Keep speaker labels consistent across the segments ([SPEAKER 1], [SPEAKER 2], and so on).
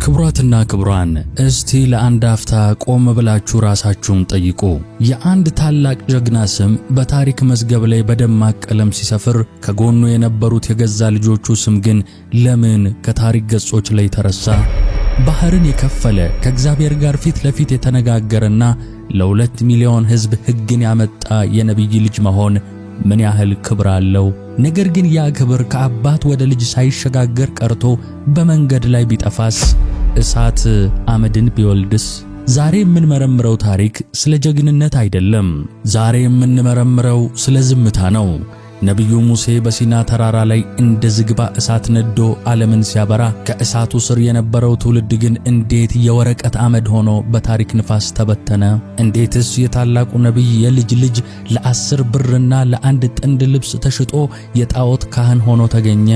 [SPEAKER 1] ክቡራትና ክቡራን እስቲ ለአንድ አፍታ ቆም ብላችሁ ራሳችሁን ጠይቁ። የአንድ ታላቅ ጀግና ስም በታሪክ መዝገብ ላይ በደማቅ ቀለም ሲሰፍር፣ ከጎኑ የነበሩት የገዛ ልጆቹ ስም ግን ለምን ከታሪክ ገጾች ላይ ተረሳ? ባህርን የከፈለ ከእግዚአብሔር ጋር ፊት ለፊት የተነጋገረና ለ2 ሚሊዮን ሕዝብ ሕግን ያመጣ የነቢይ ልጅ መሆን ምን ያህል ክብር አለው? ነገር ግን ያ ክብር ከአባት ወደ ልጅ ሳይሸጋገር ቀርቶ በመንገድ ላይ ቢጠፋስ? እሳት አመድን ቢወልድስ? ዛሬ የምንመረምረው ታሪክ ስለ ጀግንነት አይደለም። ዛሬ የምንመረምረው ስለ ዝምታ ነው። ነቢዩ ሙሴ በሲና ተራራ ላይ እንደ ዝግባ እሳት ነዶ ዓለምን ሲያበራ፣ ከእሳቱ ስር የነበረው ትውልድ ግን እንዴት የወረቀት አመድ ሆኖ በታሪክ ንፋስ ተበተነ? እንዴትስ የታላቁ ነቢይ የልጅ ልጅ ለ10 ብርና ለ1 ጥንድ ልብስ ተሽጦ የጣዖት ካህን ሆኖ ተገኘ?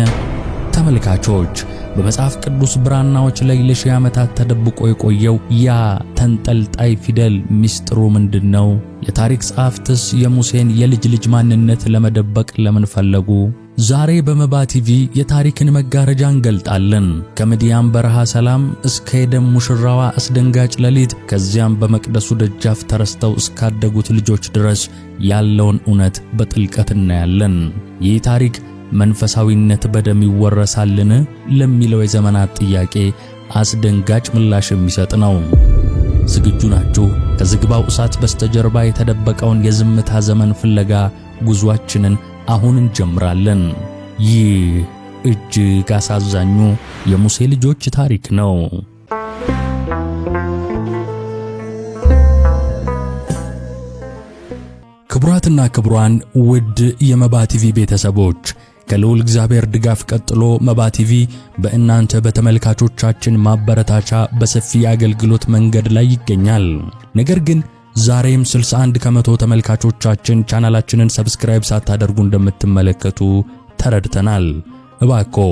[SPEAKER 1] ተመልካቾች፣ በመጽሐፍ ቅዱስ ብራናዎች ላይ ለ1000 ዓመታት ተደብቆ የቆየው ያ ተንጠልጣይ ፊደል ምስጢሩ ምንድነው? የታሪክ ጸሐፍትስ የሙሴን የልጅ ልጅ ማንነት ለመደበቅ ለምን ፈለጉ? ዛሬ በመባ ቲቪ የታሪክን መጋረጃ እንገልጣለን። ከምድያም በረሃ ሰላም እስከ ኤደን ሙሽራዋ አስደንጋጭ ሌሊት፣ ከዚያም በመቅደሱ ደጃፍ ተረስተው እስካደጉት ልጆች ድረስ ያለውን እውነት በጥልቀት እናያለን። ይህ ታሪክ መንፈሳዊነት በደም ይወረሳልን ለሚለው የዘመናት ጥያቄ አስደንጋጭ ምላሽ የሚሰጥ ነው። ዝግጁ ናችሁ? ከዝግባው እሳት በስተጀርባ የተደበቀውን የዝምታ ዘመን ፍለጋ ጉዟችንን አሁን እንጀምራለን። ይህ እጅግ አሳዛኙ የሙሴ ልጆች ታሪክ ነው። ክቡራትና ክቡራን ውድ የመባ ቲቪ ቤተሰቦች፣ ከልዑል እግዚአብሔር ድጋፍ ቀጥሎ መባ ቲቪ በእናንተ በተመልካቾቻችን ማበረታቻ በሰፊ አገልግሎት መንገድ ላይ ይገኛል። ነገር ግን ዛሬም 61% ተመልካቾቻችን ቻናላችንን ሰብስክራይብ ሳታደርጉ እንደምትመለከቱ ተረድተናል። እባክዎ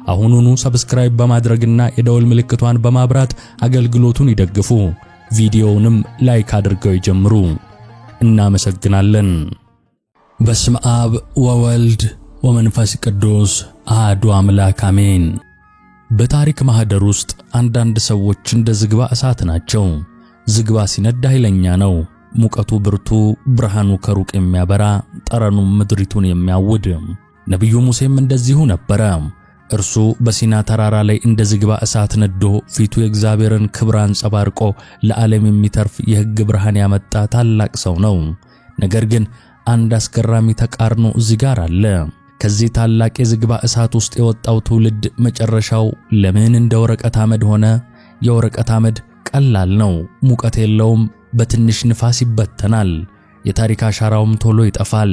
[SPEAKER 1] አሁኑኑ ሰብስክራይብ በማድረግና የደወል ምልክቷን በማብራት አገልግሎቱን ይደግፉ። ቪዲዮውንም ላይክ አድርገው ይጀምሩ። እናመሰግናለን። በስመ አብ ወወልድ ወመንፈስ ቅዱስ አሐዱ አምላክ አሜን። በታሪክ ማህደር ውስጥ አንዳንድ ሰዎች እንደ ዝግባ እሳት ናቸው። ዝግባ ሲነድ ኃይለኛ ነው። ሙቀቱ ብርቱ፣ ብርሃኑ ከሩቅ የሚያበራ፣ ጠረኑም ምድሪቱን የሚያውድ። ነቢዩ ሙሴም እንደዚሁ ነበረ። እርሱ በሲና ተራራ ላይ እንደ ዝግባ እሳት ነዶ ፊቱ የእግዚአብሔርን ክብር አንጸባርቆ ለዓለም የሚተርፍ የሕግ ብርሃን ያመጣ ታላቅ ሰው ነው። ነገር ግን አንድ አስገራሚ ተቃርኖ እዚህ ጋር አለ። ከዚህ ታላቅ የዝግባ እሳት ውስጥ የወጣው ትውልድ መጨረሻው ለምን እንደ ወረቀት አመድ ሆነ? የወረቀት አመድ ቀላል ነው፣ ሙቀት የለውም፣ በትንሽ ንፋስ ይበተናል፣ የታሪክ አሻራውም ቶሎ ይጠፋል።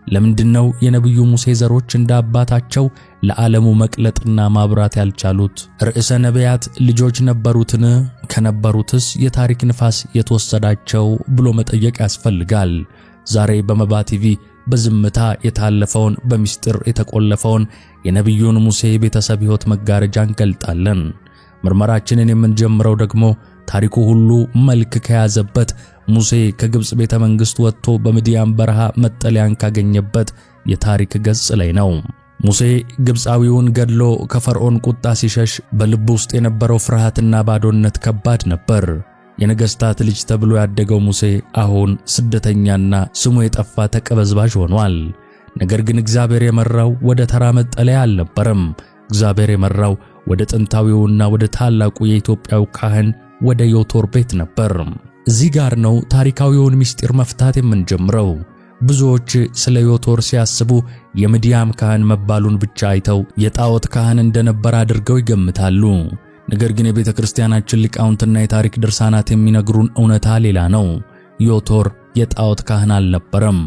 [SPEAKER 1] ለምንድነው የነቢዩ ሙሴ ዘሮች እንደ አባታቸው ለዓለሙ መቅለጥና ማብራት ያልቻሉት? ርዕሰ ነቢያት ልጆች ነበሩትን? ከነበሩትስ የታሪክ ንፋስ የተወሰዳቸው ብሎ መጠየቅ ያስፈልጋል። ዛሬ በመባ ቲቪ በዝምታ የታለፈውን በሚስጥር የተቆለፈውን የነቢዩን ሙሴ ቤተሰብ ሕይወት መጋረጃ እንገልጣለን። ምርመራችንን የምንጀምረው ደግሞ ታሪኩ ሁሉ መልክ ከያዘበት ሙሴ ከግብጽ ቤተ መንግሥት ወጥቶ በምድያም በረሃ መጠለያን ካገኘበት የታሪክ ገጽ ላይ ነው። ሙሴ ግብፃዊውን ገድሎ ከፈርዖን ቁጣ ሲሸሽ በልቡ ውስጥ የነበረው ፍርሃትና ባዶነት ከባድ ነበር። የነገሥታት ልጅ ተብሎ ያደገው ሙሴ አሁን ስደተኛና ስሙ የጠፋ ተቀበዝባዥ ሆኗል። ነገር ግን እግዚአብሔር የመራው ወደ ተራ መጠለያ አልነበረም። እግዚአብሔር የመራው ወደ ጥንታዊውና ወደ ታላቁ የኢትዮጵያው ካህን ወደ ዮቶር ቤት ነበር። እዚህ ጋር ነው ታሪካዊውን ምስጢር መፍታት የምንጀምረው። ብዙዎች ስለ ዮቶር ሲያስቡ የምድያም ካህን መባሉን ብቻ አይተው የጣዖት ካህን እንደነበር አድርገው ይገምታሉ። ነገር ግን የቤተ ክርስቲያናችን ሊቃውንትና የታሪክ ድርሳናት የሚነግሩን እውነታ ሌላ ነው። ዮቶር የጣዖት ካህን አልነበረም።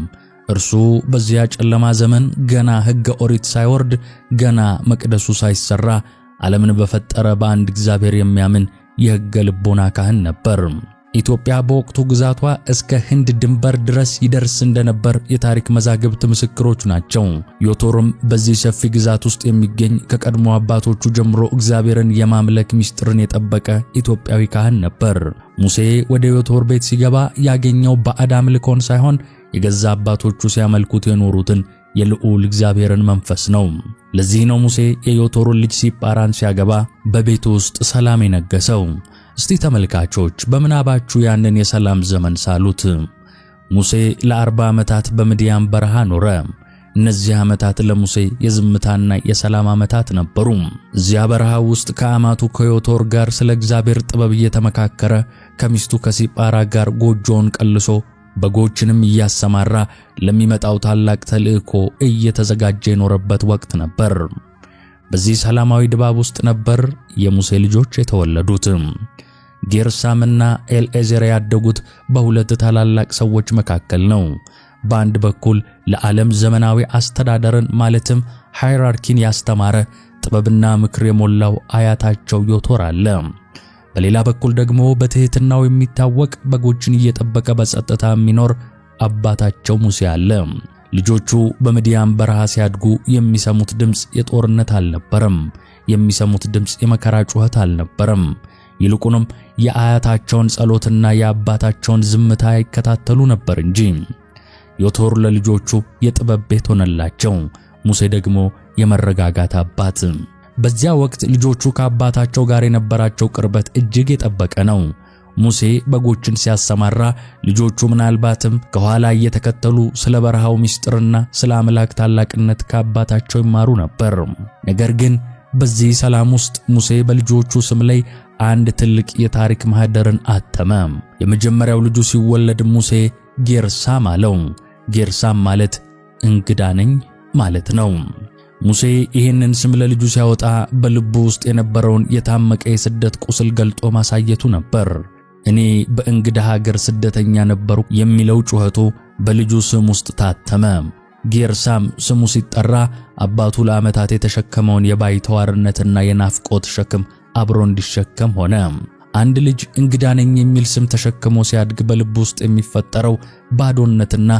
[SPEAKER 1] እርሱ በዚያ ጨለማ ዘመን ገና ሕገ ኦሪት ሳይወርድ፣ ገና መቅደሱ ሳይሰራ ዓለምን በፈጠረ በአንድ እግዚአብሔር የሚያምን የሕገ ልቦና ካህን ነበር። ኢትዮጵያ በወቅቱ ግዛቷ እስከ ህንድ ድንበር ድረስ ይደርስ እንደነበር የታሪክ መዛግብት ምስክሮች ናቸው። ዮቶርም በዚህ ሰፊ ግዛት ውስጥ የሚገኝ ከቀድሞ አባቶቹ ጀምሮ እግዚአብሔርን የማምለክ ምስጢርን የጠበቀ ኢትዮጵያዊ ካህን ነበር። ሙሴ ወደ ዮቶር ቤት ሲገባ ያገኘው ባዕድ አምልኮን ሳይሆን የገዛ አባቶቹ ሲያመልኩት የኖሩትን የልዑል እግዚአብሔርን መንፈስ ነው። ለዚህ ነው ሙሴ የዮቶርን ልጅ ሲጳራን ሲያገባ በቤቱ ውስጥ ሰላም የነገሰው። እስቲ ተመልካቾች በምናባችሁ ያንን የሰላም ዘመን ሳሉት። ሙሴ ለ40 ዓመታት በምድያም በረሃ ኖረ። እነዚህ ዓመታት ለሙሴ የዝምታና የሰላም ዓመታት ነበሩ። እዚያ በረሃ ውስጥ ከአማቱ ከዮቶር ጋር ስለ እግዚአብሔር ጥበብ እየተመካከረ ከሚስቱ ከሲጳራ ጋር ጎጆውን ቀልሶ በጎችንም እያሰማራ ለሚመጣው ታላቅ ተልእኮ እየተዘጋጀ የኖረበት ወቅት ነበር። በዚህ ሰላማዊ ድባብ ውስጥ ነበር የሙሴ ልጆች የተወለዱት። ጌርሳምና ኤልኤዘር ያደጉት በሁለት ታላላቅ ሰዎች መካከል ነው። በአንድ በኩል ለዓለም ዘመናዊ አስተዳደርን ማለትም ሃይራርኪን ያስተማረ ጥበብና ምክር የሞላው አያታቸው ዮቶር አለ። በሌላ በኩል ደግሞ በትህትናው የሚታወቅ በጎችን እየጠበቀ በጸጥታ የሚኖር አባታቸው ሙሴ አለ። ልጆቹ በምድያም በረሃ ሲያድጉ የሚሰሙት ድምፅ የጦርነት አልነበረም። የሚሰሙት ድምፅ የመከራ ጩኸት አልነበረም። ይልቁንም የአያታቸውን ጸሎትና የአባታቸውን ዝምታ ይከታተሉ ነበር እንጂ። ዮቶር ለልጆቹ የጥበብ ቤት ሆነላቸው፣ ሙሴ ደግሞ የመረጋጋት አባት። በዚያ ወቅት ልጆቹ ከአባታቸው ጋር የነበራቸው ቅርበት እጅግ የጠበቀ ነው። ሙሴ በጎችን ሲያሰማራ ልጆቹ ምናልባትም ከኋላ እየተከተሉ ስለ በረሃው ምስጢርና ስለ አምላክ ታላቅነት ከአባታቸው ይማሩ ነበር። ነገር ግን በዚህ ሰላም ውስጥ ሙሴ በልጆቹ ስም ላይ አንድ ትልቅ የታሪክ ማህደርን አተመ። የመጀመሪያው ልጁ ሲወለድ ሙሴ ጌርሳም አለው። ጌርሳም ማለት እንግዳ ነኝ ማለት ነው። ሙሴ ይህንን ስም ለልጁ ሲያወጣ በልቡ ውስጥ የነበረውን የታመቀ የስደት ቁስል ገልጦ ማሳየቱ ነበር። እኔ በእንግዳ ሀገር ስደተኛ ነበርኩ የሚለው ጩኸቱ በልጁ ስም ውስጥ ታተመ። ጌርሳም ስሙ ሲጠራ አባቱ ለዓመታት የተሸከመውን የባይተዋርነትና የናፍቆት ሸክም አብሮ እንዲሸከም ሆነ። አንድ ልጅ እንግዳ ነኝ የሚል ስም ተሸክሞ ሲያድግ በልቡ ውስጥ የሚፈጠረው ባዶነትና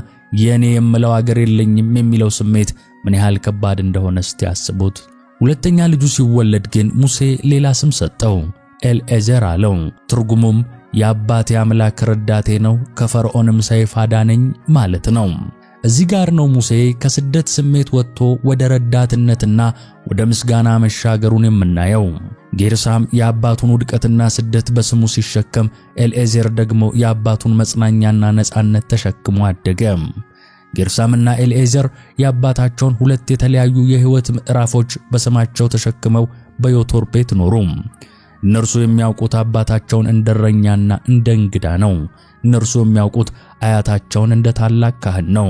[SPEAKER 1] የኔ የምለው አገር የለኝም የሚለው ስሜት ምን ያህል ከባድ እንደሆነ እስቲ ያስቡት። ሁለተኛ ልጁ ሲወለድ ግን ሙሴ ሌላ ስም ሰጠው፣ ኤልኤዘር አለው። ትርጉሙም የአባቴ አምላክ ረዳቴ ነው፣ ከፈርዖንም ሰይፍ አዳነኝ ማለት ነው። እዚህ ጋር ነው ሙሴ ከስደት ስሜት ወጥቶ ወደ ረዳትነትና ወደ ምስጋና መሻገሩን የምናየው። ጌርሳም የአባቱን ውድቀትና ስደት በስሙ ሲሸከም፣ ኤልኤዘር ደግሞ የአባቱን መጽናኛና ነጻነት ተሸክሞ አደገ። ጌርሳምና ኤልኤዘር የአባታቸውን ሁለት የተለያዩ የሕይወት ምዕራፎች በስማቸው ተሸክመው በዮቶር ቤት ኖሩ። እነርሱ የሚያውቁት አባታቸውን እንደ እረኛና እንደ እንግዳ ነው። እነርሱ የሚያውቁት አያታቸውን እንደ ታላቅ ካህን ነው።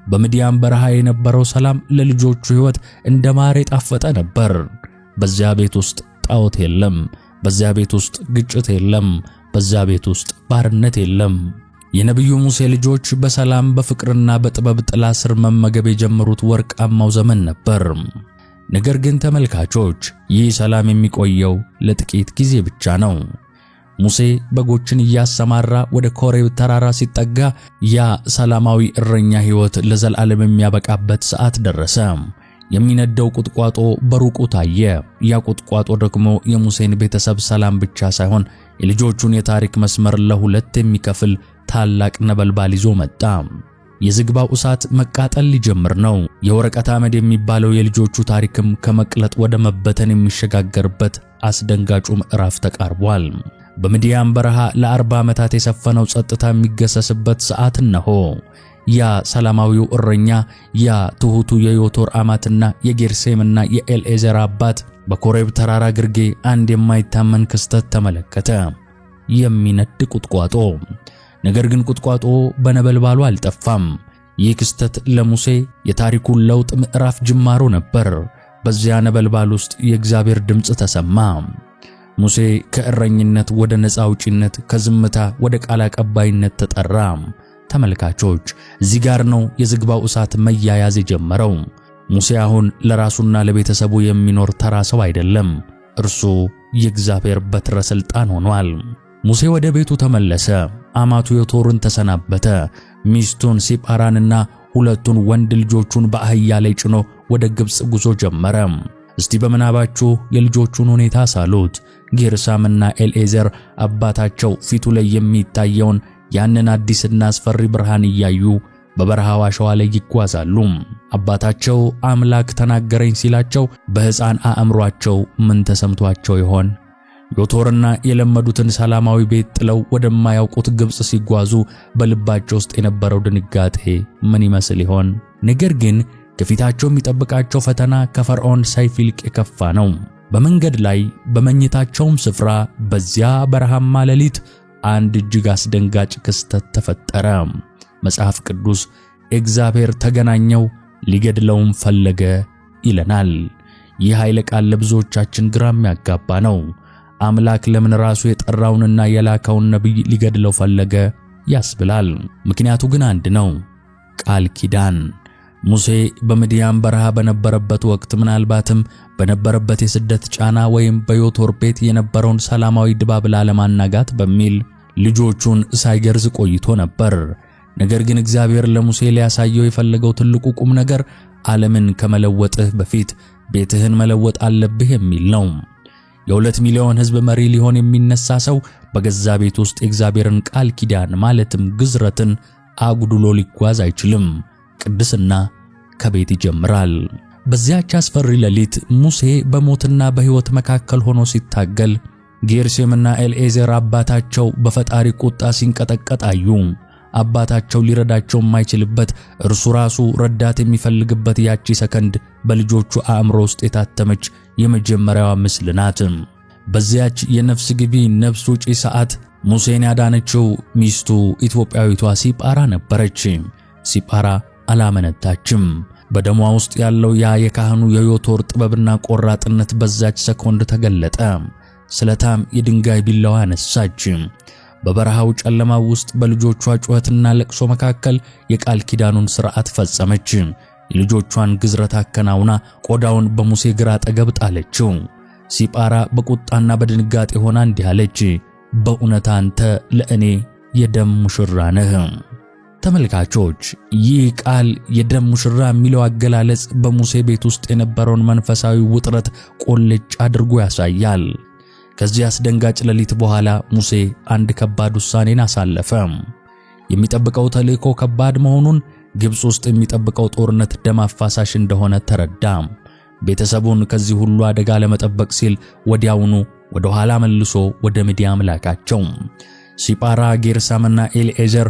[SPEAKER 1] በምድያም በረሃ የነበረው ሰላም ለልጆቹ ሕይወት እንደ ማር የጣፈጠ ነበር። በዚያ ቤት ውስጥ ጣዖት የለም። በዚያ ቤት ውስጥ ግጭት የለም። በዚያ ቤት ውስጥ ባርነት የለም። የነቢዩ ሙሴ ልጆች በሰላም በፍቅርና በጥበብ ጥላ ስር መመገብ የጀመሩት ወርቃማው ዘመን ነበር። ነገር ግን ተመልካቾች፣ ይህ ሰላም የሚቆየው ለጥቂት ጊዜ ብቻ ነው። ሙሴ በጎችን እያሰማራ ወደ ኮሬብ ተራራ ሲጠጋ ያ ሰላማዊ እረኛ ሕይወት ለዘላለም የሚያበቃበት ሰዓት ደረሰ። የሚነደው ቁጥቋጦ በሩቁ ታየ። ያ ቁጥቋጦ ደግሞ የሙሴን ቤተሰብ ሰላም ብቻ ሳይሆን የልጆቹን የታሪክ መስመር ለሁለት የሚከፍል ታላቅ ነበልባል ይዞ መጣ። የዝግባው እሳት መቃጠል ሊጀምር ነው። የወረቀት አመድ የሚባለው የልጆቹ ታሪክም ከመቅለጥ ወደ መበተን የሚሸጋገርበት አስደንጋጩ ምዕራፍ ተቃርቧል። በምድያም በረሃ ለ40 ዓመታት የሰፈነው ጸጥታ የሚገሰስበት ሰዓት እነሆ። ያ ሰላማዊው እረኛ፣ ያ ትሑቱ የዮቶር አማትና የጌርሴምና የኤልኤዘር አባት በኮሬብ ተራራ ግርጌ አንድ የማይታመን ክስተት ተመለከተ። የሚነድ ቁጥቋጦ። ነገር ግን ቁጥቋጦ በነበልባሉ አልጠፋም። ይህ ክስተት ለሙሴ የታሪኩን ለውጥ ምዕራፍ ጅማሮ ነበር። በዚያ ነበልባል ውስጥ የእግዚአብሔር ድምፅ ተሰማ። ሙሴ ከእረኝነት ወደ ነፃ አውጪነት፣ ከዝምታ ወደ ቃል አቀባይነት ተጠራ። ተመልካቾች፣ እዚህ ጋር ነው የዝግባው እሳት መያያዝ የጀመረው። ሙሴ አሁን ለራሱና ለቤተሰቡ የሚኖር ተራ ሰው አይደለም። እርሱ የእግዚአብሔር በትረ ሥልጣን ሆኗል። ሙሴ ወደ ቤቱ ተመለሰ። አማቱ ዮቶርን ተሰናበተ። ሚስቱን ሲጳራንና ሁለቱን ወንድ ልጆቹን በአህያ ላይ ጭኖ ወደ ግብጽ ጉዞ ጀመረ። እስቲ በመናባችሁ የልጆቹን ሁኔታ ሳሉት። ጌርሳምና ኤልኤዘር አባታቸው ፊቱ ላይ የሚታየውን ያንን አዲስና አስፈሪ ብርሃን እያዩ በበረሃው አሸዋ ላይ ይጓዛሉ። አባታቸው አምላክ ተናገረኝ ሲላቸው በሕፃን አእምሯቸው ምን ተሰምቷቸው ይሆን? ዮቶርና የለመዱትን ሰላማዊ ቤት ጥለው ወደማያውቁት ግብጽ ሲጓዙ በልባቸው ውስጥ የነበረው ድንጋጤ ምን ይመስል ይሆን? ነገር ግን ከፊታቸው የሚጠብቃቸው ፈተና ከፈርዖን ሰይፍ ይልቅ የከፋ ነው። በመንገድ ላይ በመኝታቸውም ስፍራ በዚያ በረሃማ ሌሊት አንድ እጅግ አስደንጋጭ ክስተት ተፈጠረ። መጽሐፍ ቅዱስ እግዚአብሔር ተገናኘው ሊገድለውም ፈለገ ይለናል። ይህ ኃይለ ቃል ለብዙዎቻችን ግራ የሚያጋባ ነው። አምላክ ለምን ራሱ የጠራውንና የላከውን ነቢይ ሊገድለው ፈለገ ያስብላል። ምክንያቱ ግን አንድ ነው፣ ቃል ኪዳን። ሙሴ በምድያም በረሃ በነበረበት ወቅት ምናልባትም በነበረበት የስደት ጫና ወይም በዮቶር ቤት የነበረውን ሰላማዊ ድባብ ላለማናጋት በሚል ልጆቹን ሳይገርዝ ቆይቶ ነበር። ነገር ግን እግዚአብሔር ለሙሴ ሊያሳየው የፈለገው ትልቁ ቁም ነገር ዓለምን ከመለወጥህ በፊት ቤትህን መለወጥ አለብህ የሚል ነው። የ2 ሚሊዮን ሕዝብ መሪ ሊሆን የሚነሳ ሰው በገዛ ቤት ውስጥ የእግዚአብሔርን ቃል ኪዳን ማለትም ግዝረትን አጉድሎ ሊጓዝ አይችልም። ቅድስና ከቤት ይጀምራል። በዚያች አስፈሪ ሌሊት ሙሴ በሞትና በሕይወት መካከል ሆኖ ሲታገል ጌርሴምና ኤልኤዘር አባታቸው በፈጣሪ ቁጣ ሲንቀጠቀጥ አዩ። አባታቸው ሊረዳቸው የማይችልበት እርሱ ራሱ ረዳት የሚፈልግበት ያቺ ሰከንድ በልጆቹ አእምሮ ውስጥ የታተመች የመጀመሪያዋ ምስል ናት። በዚያች የነፍስ ግቢ ነፍስ ውጪ ሰዓት ሙሴን ያዳነችው ሚስቱ ኢትዮጵያዊቷ ሲጳራ ነበረች። ሲጳራ አላመነታችም። በደሟ ውስጥ ያለው ያ የካህኑ የዮቶር ጥበብና ቆራጥነት በዛች ሰኮንድ ተገለጠ። ስለታም የድንጋይ ቢላዋ አነሳች። በበረሃው ጨለማ ውስጥ በልጆቿ ጩኸትና ለቅሶ መካከል የቃል ኪዳኑን ሥርዓት ፈጸመች። የልጆቿን ግዝረት አከናውና ቆዳውን በሙሴ ግራ አጠገብ ጣለችው። ሲጳራ በቁጣና በድንጋጤ ሆና እንዲህ አለች፣ በእውነት አንተ ለእኔ የደም ሙሽራ ነህ። ተመልካቾች፣ ይህ ቃል የደም ሙሽራ የሚለው አገላለጽ በሙሴ ቤት ውስጥ የነበረውን መንፈሳዊ ውጥረት ቆልጭ አድርጎ ያሳያል። ከዚህ አስደንጋጭ ሌሊት በኋላ ሙሴ አንድ ከባድ ውሳኔን አሳለፈ። የሚጠብቀው ተልእኮ ከባድ መሆኑን፣ ግብጽ ውስጥ የሚጠብቀው ጦርነት ደም አፋሳሽ እንደሆነ ተረዳ። ቤተሰቡን ከዚህ ሁሉ አደጋ ለመጠበቅ ሲል ወዲያውኑ ወደ ኋላ መልሶ ወደ ምድያም ላካቸው። ሲጳራ፣ ጌርሳምና ኤልኤዘር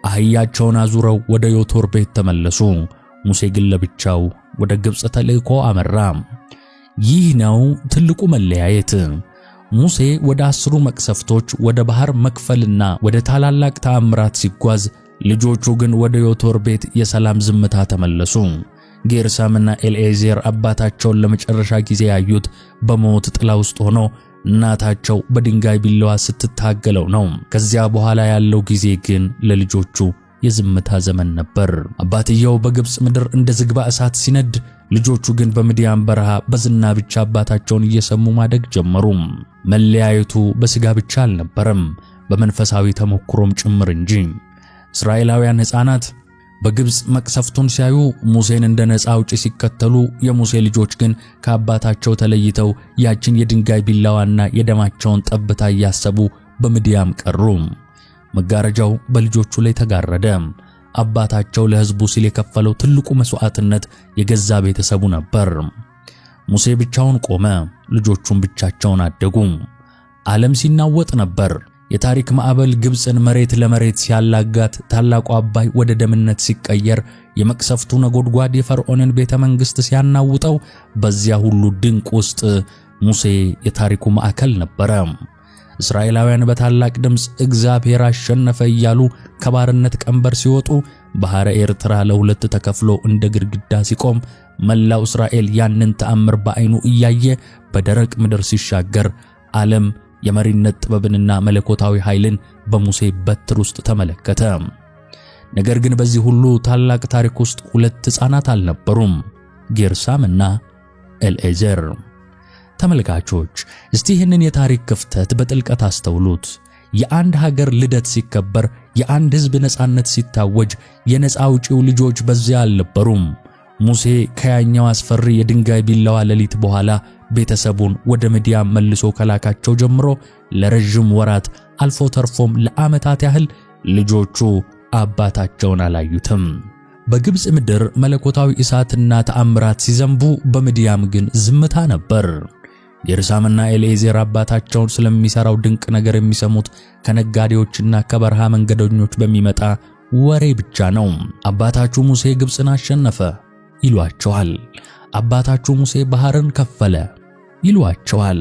[SPEAKER 1] አህያቸውን አዙረው ወደ ዮቶር ቤት ተመለሱ። ሙሴ ግን ለብቻው ወደ ግብጽ ተልእኮ አመራ። ይህ ነው ትልቁ መለያየት። ሙሴ ወደ 10 መቅሰፍቶች፣ ወደ ባህር መክፈልና ወደ ታላላቅ ተአምራት ሲጓዝ፣ ልጆቹ ግን ወደ ዮቶር ቤት የሰላም ዝምታ ተመለሱ። ጌርሳምና ኤልኤዘር አባታቸውን ለመጨረሻ ጊዜ ያዩት በሞት ጥላ ውስጥ ሆኖ እናታቸው በድንጋይ ቢላዋ ስትታገለው ነው። ከዚያ በኋላ ያለው ጊዜ ግን ለልጆቹ የዝምታ ዘመን ነበር። አባትየው በግብጽ ምድር እንደ ዝግባ እሳት ሲነድ፣ ልጆቹ ግን በምድያም በረሃ በዝና ብቻ አባታቸውን እየሰሙ ማደግ ጀመሩ። መለያየቱ በሥጋ ብቻ አልነበረም፣ በመንፈሳዊ ተሞክሮም ጭምር እንጂ። እስራኤላውያን ሕፃናት በግብጽ መቅሰፍቱን ሲያዩ ሙሴን እንደ ነፃ አውጪ ሲከተሉ፣ የሙሴ ልጆች ግን ከአባታቸው ተለይተው ያችን የድንጋይ ቢላዋና የደማቸውን ጠብታ እያሰቡ በምድያም ቀሩ። መጋረጃው በልጆቹ ላይ ተጋረደ። አባታቸው ለሕዝቡ ሲል የከፈለው ትልቁ መስዋዕትነት የገዛ ቤተሰቡ ነበር። ሙሴ ብቻውን ቆመ፣ ልጆቹም ብቻቸውን አደጉ። ዓለም ሲናወጥ ነበር። የታሪክ ማዕበል ግብጽን መሬት ለመሬት ሲያላጋት፣ ታላቁ አባይ ወደ ደምነት ሲቀየር፣ የመቅሰፍቱ ነጎድጓድ የፈርዖንን ቤተ መንግሥት ሲያናውጠው፣ በዚያ ሁሉ ድንቅ ውስጥ ሙሴ የታሪኩ ማዕከል ነበረ። እስራኤላውያን በታላቅ ድምፅ እግዚአብሔር አሸነፈ እያሉ ከባርነት ቀንበር ሲወጡ፣ ባሕረ ኤርትራ ለሁለት ተከፍሎ እንደ ግድግዳ ሲቆም፣ መላው እስራኤል ያንን ተአምር በዓይኑ እያየ በደረቅ ምድር ሲሻገር፣ ዓለም የመሪነት ጥበብንና መለኮታዊ ኃይልን በሙሴ በትር ውስጥ ተመለከተ። ነገር ግን በዚህ ሁሉ ታላቅ ታሪክ ውስጥ 2 ሕፃናት አልነበሩም፣ ጌርሳምና ኤልኤዘር። ተመልካቾች፣ እስቲ ይህንን የታሪክ ክፍተት በጥልቀት አስተውሉት። የአንድ ሀገር ልደት ሲከበር፣ የአንድ ሕዝብ ነፃነት ሲታወጅ፣ የነፃ አውጪው ልጆች በዚያ አልነበሩም። ሙሴ ከያኛው አስፈሪ የድንጋይ ቢላዋ ሌሊት በኋላ ቤተሰቡን ወደ ምድያም መልሶ ከላካቸው ጀምሮ ለረጅም ወራት አልፎ ተርፎም ለዓመታት ያህል ልጆቹ አባታቸውን አላዩትም። በግብጽ ምድር መለኮታዊ እሳትና ተአምራት ሲዘንቡ፣ በምድያም ግን ዝምታ ነበር። ጌርሳምና ኤልኤዜር አባታቸውን ስለሚሰራው ድንቅ ነገር የሚሰሙት ከነጋዴዎችና ከበረሃ መንገደኞች በሚመጣ ወሬ ብቻ ነው። አባታችሁ ሙሴ ግብጽን አሸነፈ ይሏቸዋል። አባታችሁ ሙሴ ባህርን ከፈለ ይሏቸዋል።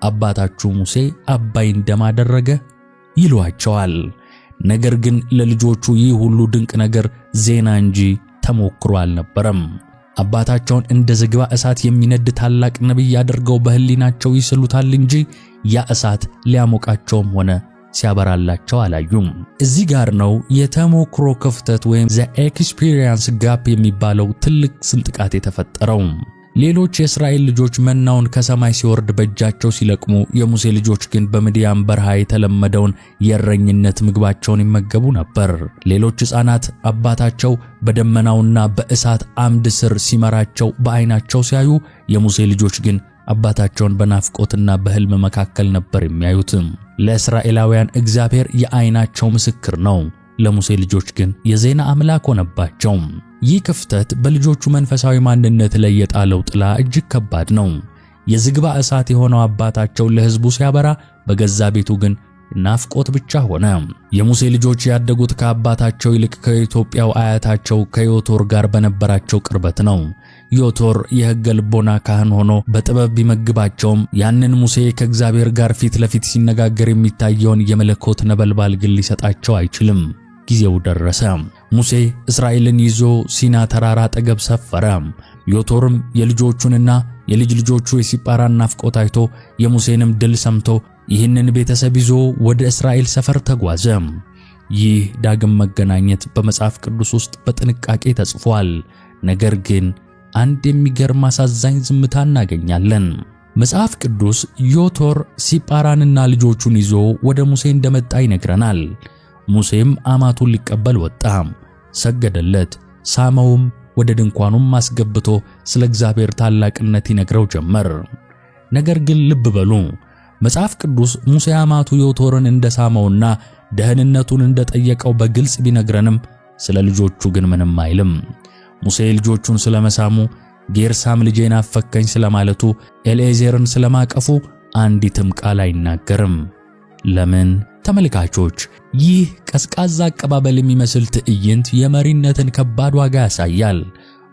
[SPEAKER 1] አባታችሁ ሙሴ አባይን ደም አደረገ ይሏቸዋል። ነገር ግን ለልጆቹ ይህ ሁሉ ድንቅ ነገር ዜና እንጂ ተሞክሮ አልነበረም። አባታቸውን እንደ ዝግባ እሳት የሚነድ ታላቅ ነቢይ አድርገው በሕሊናቸው ይስሉታል እንጂ ያ እሳት ሊያሞቃቸውም ሆነ ሲያበራላቸው አላዩም። እዚህ ጋር ነው የተሞክሮ ክፍተት ወይም ዘ ኤክስፒሪየንስ ጋፕ የሚባለው ትልቅ ስንጥቃት የተፈጠረው። ሌሎች የእስራኤል ልጆች መናውን ከሰማይ ሲወርድ በእጃቸው ሲለቅሙ፣ የሙሴ ልጆች ግን በምድያም በረሃ የተለመደውን የእረኝነት ምግባቸውን ይመገቡ ነበር። ሌሎች ሕፃናት አባታቸው በደመናውና በእሳት አምድ ስር ሲመራቸው በዓይናቸው ሲያዩ፣ የሙሴ ልጆች ግን አባታቸውን በናፍቆትና በሕልም መካከል ነበር የሚያዩት። ለእስራኤላውያን እግዚአብሔር የዓይናቸው ምስክር ነው፣ ለሙሴ ልጆች ግን የዜና አምላክ ሆነባቸው። ይህ ክፍተት በልጆቹ መንፈሳዊ ማንነት ላይ የጣለው ጥላ እጅግ ከባድ ነው። የዝግባ እሳት የሆነው አባታቸው ለሕዝቡ ሲያበራ፣ በገዛ ቤቱ ግን ናፍቆት ብቻ ሆነ። የሙሴ ልጆች ያደጉት ከአባታቸው ይልቅ ከኢትዮጵያው አያታቸው ከዮቶር ጋር በነበራቸው ቅርበት ነው። ዮቶር የሕገ ልቦና ካህን ሆኖ በጥበብ ቢመግባቸውም ያንን ሙሴ ከእግዚአብሔር ጋር ፊት ለፊት ሲነጋገር የሚታየውን የመለኮት ነበልባል ግን ሊሰጣቸው አይችልም። ጊዜው ደረሰ። ሙሴ እስራኤልን ይዞ ሲና ተራራ አጠገብ ሰፈረ። ዮቶርም የልጆቹንና የልጅ ልጆቹ የሲጳራን ናፍቆት አይቶ የሙሴንም ድል ሰምቶ ይህንን ቤተሰብ ይዞ ወደ እስራኤል ሰፈር ተጓዘ። ይህ ዳግም መገናኘት በመጽሐፍ ቅዱስ ውስጥ በጥንቃቄ ተጽፏል። ነገር ግን አንድ የሚገርም አሳዛኝ ዝምታ እናገኛለን። መጽሐፍ ቅዱስ ዮቶር ሲጳራንና ልጆቹን ይዞ ወደ ሙሴ እንደመጣ ይነግረናል። ሙሴም አማቱን ሊቀበል ወጣ፣ ሰገደለት፣ ሳመውም፣ ወደ ድንኳኑም አስገብቶ ስለ እግዚአብሔር ታላቅነት ይነግረው ጀመር። ነገር ግን ልብ በሉ፣ መጽሐፍ ቅዱስ ሙሴ አማቱ ዮቶርን እንደሳመውና ደህንነቱን እንደጠየቀው በግልጽ ቢነግረንም ስለ ልጆቹ ግን ምንም አይልም። ሙሴ ልጆቹን ስለመሳሙ፣ ጌርሳም ልጄን አፈከኝ ስለማለቱ፣ ኤልኤዜርን ስለማቀፉ አንዲትም ቃል አይናገርም። ለምን? ተመልካቾች፣ ይህ ቀዝቃዛ አቀባበል የሚመስል ትዕይንት የመሪነትን ከባድ ዋጋ ያሳያል።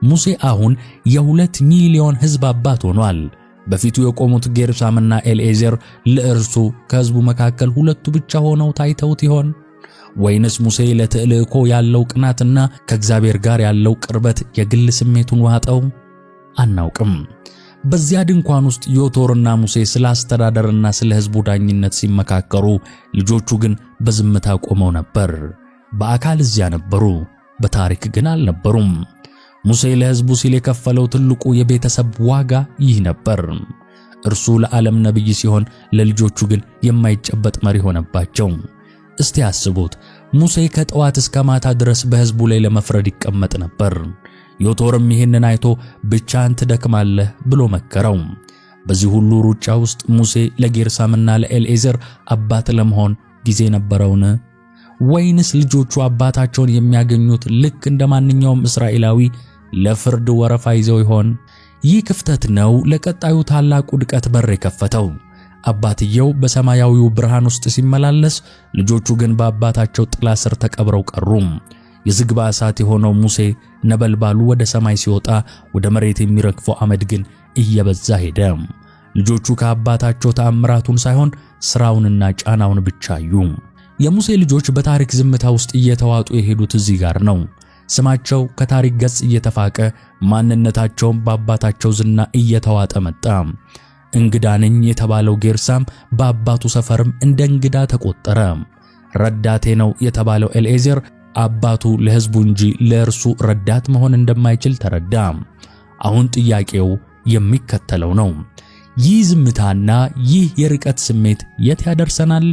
[SPEAKER 1] ሙሴ አሁን የ2 ሚሊዮን ሕዝብ አባት ሆኗል። በፊቱ የቆሙት ጌርሳምና ኤልኤዜር ለእርሱ ከሕዝቡ መካከል ሁለቱ ብቻ ሆነው ታይተውት ይሆን? ወይንስ ሙሴ ለተልእኮ ያለው ቅናትና ከእግዚአብሔር ጋር ያለው ቅርበት የግል ስሜቱን ዋጠው? አናውቅም። በዚያ ድንኳን ውስጥ ዮቶርና ሙሴ ስለ አስተዳደርና ስለ ሕዝቡ ዳኝነት ሲመካከሩ፣ ልጆቹ ግን በዝምታ ቆመው ነበር። በአካል እዚያ ነበሩ፣ በታሪክ ግን አልነበሩም። ሙሴ ለሕዝቡ ሲል የከፈለው ትልቁ የቤተሰብ ዋጋ ይህ ነበር። እርሱ ለዓለም ነቢይ ሲሆን፣ ለልጆቹ ግን የማይጨበጥ መሪ ሆነባቸው። እስቲ አስቡት፣ ሙሴ ከጠዋት እስከ ማታ ድረስ በሕዝቡ ላይ ለመፍረድ ይቀመጥ ነበር። ዮቶርም ይህንን አይቶ ብቻህን ትደክማለህ ብሎ መከረው። በዚህ ሁሉ ሩጫ ውስጥ ሙሴ ለጌርሳምና ለኤልኤዜር አባት ለመሆን ጊዜ ነበረውን? ወይንስ ልጆቹ አባታቸውን የሚያገኙት ልክ እንደ ማንኛውም እስራኤላዊ ለፍርድ ወረፋ ይዘው ይሆን? ይህ ክፍተት ነው ለቀጣዩ ታላቅ ውድቀት በር የከፈተው። አባትየው በሰማያዊው ብርሃን ውስጥ ሲመላለስ፣ ልጆቹ ግን በአባታቸው ጥላ ስር ተቀብረው ቀሩ። የዝግባ እሳት የሆነው ሙሴ ነበልባሉ ወደ ሰማይ ሲወጣ፣ ወደ መሬት የሚረግፈው አመድ ግን እየበዛ ሄደ። ልጆቹ ከአባታቸው ተአምራቱን ሳይሆን ሥራውንና ጫናውን ብቻ አዩ። የሙሴ ልጆች በታሪክ ዝምታ ውስጥ እየተዋጡ የሄዱት እዚህ ጋር ነው። ስማቸው ከታሪክ ገጽ እየተፋቀ፣ ማንነታቸውም በአባታቸው ዝና እየተዋጠ መጣ። እንግዳ ነኝ የተባለው ጌርሳም በአባቱ ሰፈርም እንደ እንግዳ ተቆጠረ። ረዳቴ ነው የተባለው ኤልኤዜር አባቱ ለሕዝቡ እንጂ ለእርሱ ረዳት መሆን እንደማይችል ተረዳ። አሁን ጥያቄው የሚከተለው ነው። ይህ ዝምታና ይህ የርቀት ስሜት የት ያደርሰናል?